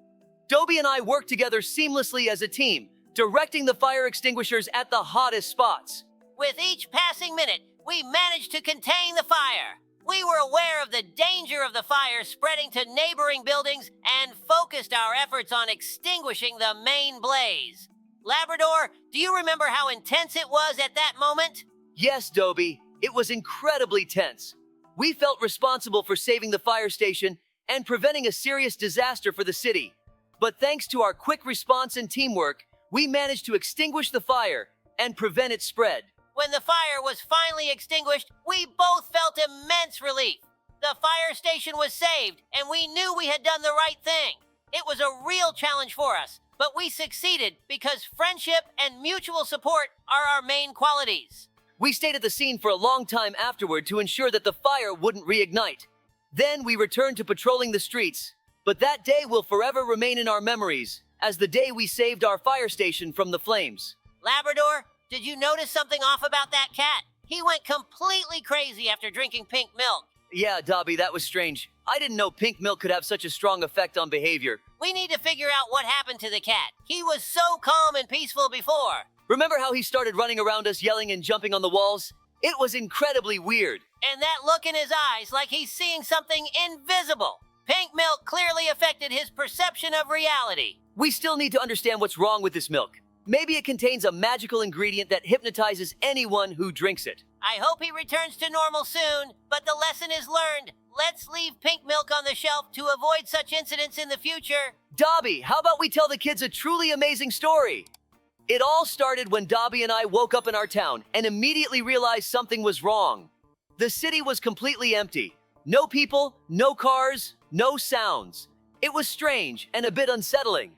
Dobie and I worked together seamlessly as a team, directing the fire extinguishers at the hottest spots. With each passing minute, we managed to contain the fire. We were aware of the danger of the fire spreading to neighboring buildings and focused our efforts on extinguishing the main blaze. Labrador, do you remember how intense it was at that moment? Yes, Dobie, it was incredibly tense. We felt responsible for saving the fire station and preventing a serious disaster for the city. But thanks to our quick response and teamwork, we managed to extinguish the fire and prevent its spread. When the fire was finally extinguished, we both felt immense relief. The fire station was saved, and we knew we had done the right thing. It was a real challenge for us, but we succeeded because friendship and mutual support are our main qualities. We stayed at the scene for a long time afterward to ensure that the fire wouldn't reignite. Then we returned to patrolling the streets. But that day will forever remain in our memories as the day we saved our fire station from the flames. Labrador, did you notice something off about that cat? He went completely crazy after drinking pink milk. Yeah, Dobie, that was strange. I didn't know pink milk could have such a strong effect on behavior. We need to figure out what happened to the cat. He was so calm and peaceful before. Remember how he started running around us yelling and jumping on the walls? It was incredibly weird. And that look in his eyes like he's seeing something invisible. Pink milk clearly affected his perception of reality. We still need to understand what's wrong with this milk. Maybe it contains a magical ingredient that hypnotizes anyone who drinks it. I hope he returns to normal soon, but the lesson is learned. Let's leave pink milk on the shelf to avoid such incidents in the future. Dobie, how about we tell the kids a truly amazing story? It all started when Dobie and I woke up in our town and immediately realized something was wrong. The city was completely empty. No people, no cars, no sounds. It was strange and a bit unsettling.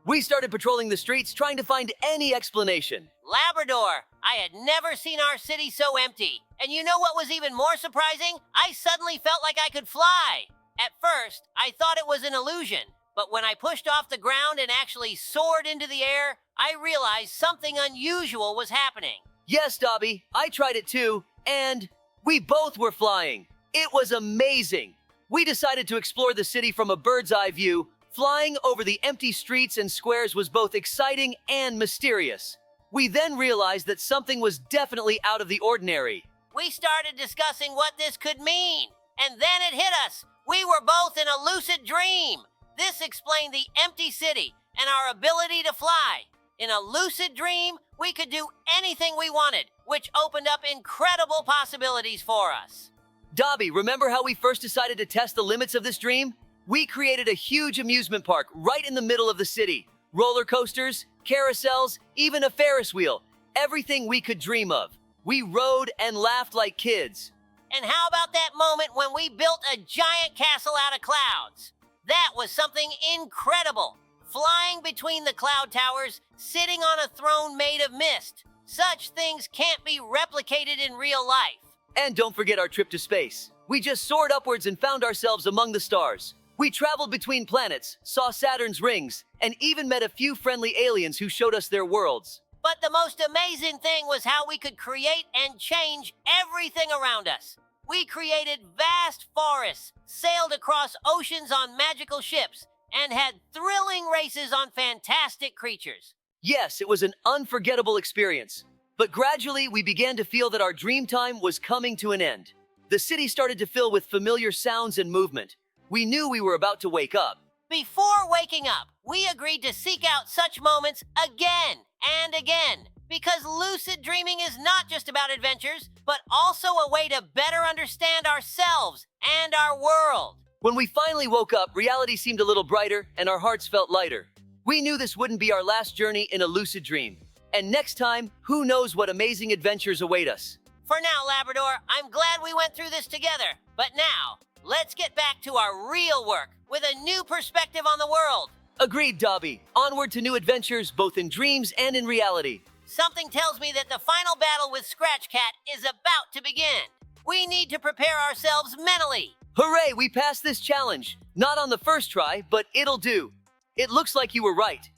We started patrolling the streets trying to find any explanation. Labrador, I had never seen our city so empty. And you know what was even more surprising? I suddenly felt like I could fly. At first, I thought it was an illusion. But when I pushed off the ground and actually soared into the air, I realized something unusual was happening. Yes, Dobby, I tried it too, and we both were flying. It was amazing. We decided to explore the city from a bird's eye view. Flying over the empty streets and squares was both exciting and mysterious. We then realized that something was definitely out of the ordinary. We started discussing what this could mean, and then it hit us. We were both in a lucid dream. This explained the empty city and our ability to fly. In a lucid dream, we could do anything we wanted, which opened up incredible possibilities for us. Dobby, remember how we first decided to test the limits of this dream? We created a huge amusement park right in the middle of the city. Roller coasters, carousels, even a Ferris wheel. Everything we could dream of. We rode and laughed like kids. And how about that moment when we built a giant castle out of clouds? That was something incredible. Flying between the cloud towers, sitting on a throne made of mist. Such things can't be replicated in real life. And don't forget our trip to space. We just soared upwards and found ourselves among the stars. We traveled between planets, saw Saturn's rings, and even met a few friendly aliens who showed us their worlds. But the most amazing thing was how we could create and change everything around us. We created vast forests, sailed across oceans on magical ships, and had thrilling races on fantastic creatures. Yes, it was an unforgettable experience. But gradually, we began to feel that our dream time was coming to an end. The city started to fill with familiar sounds and movement. We knew we were about to wake up. Before waking up, we agreed to seek out such moments again and again. Because lucid dreaming is not just about adventures, but also a way to better understand ourselves and our world. When we finally woke up, reality seemed a little brighter and our hearts felt lighter. We knew this wouldn't be our last journey in a lucid dream. And next time, who knows what amazing adventures await us. For now, Labrador, I'm glad we went through this together. But now, let's get back to our real work with a new perspective on the world. Agreed, Dobby. Onward to new adventures, both in dreams and in reality. Something tells me that the final battle with Scratch Cat is about to begin. We need to prepare ourselves mentally. Hooray, we passed this challenge. Not on the first try, but it'll do. It looks like you were right.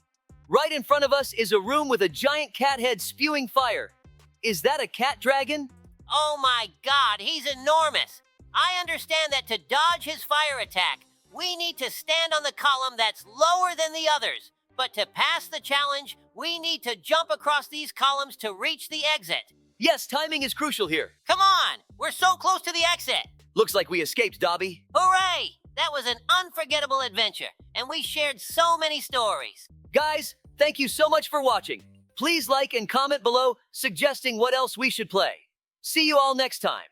Right in front of us is a room with a giant cat head spewing fire. Is that a cat dragon? Oh my God, he's enormous. I understand that to dodge his fire attack, we need to stand on the column that's lower than the others. But to pass the challenge, we need to jump across these columns to reach the exit. Yes, timing is crucial here. Come on, we're so close to the exit. Looks like we escaped, Dobby. Hooray! That was an unforgettable adventure, and we shared so many stories. Guys, thank you so much for watching. Please like and comment below suggesting what else we should play. See you all next time.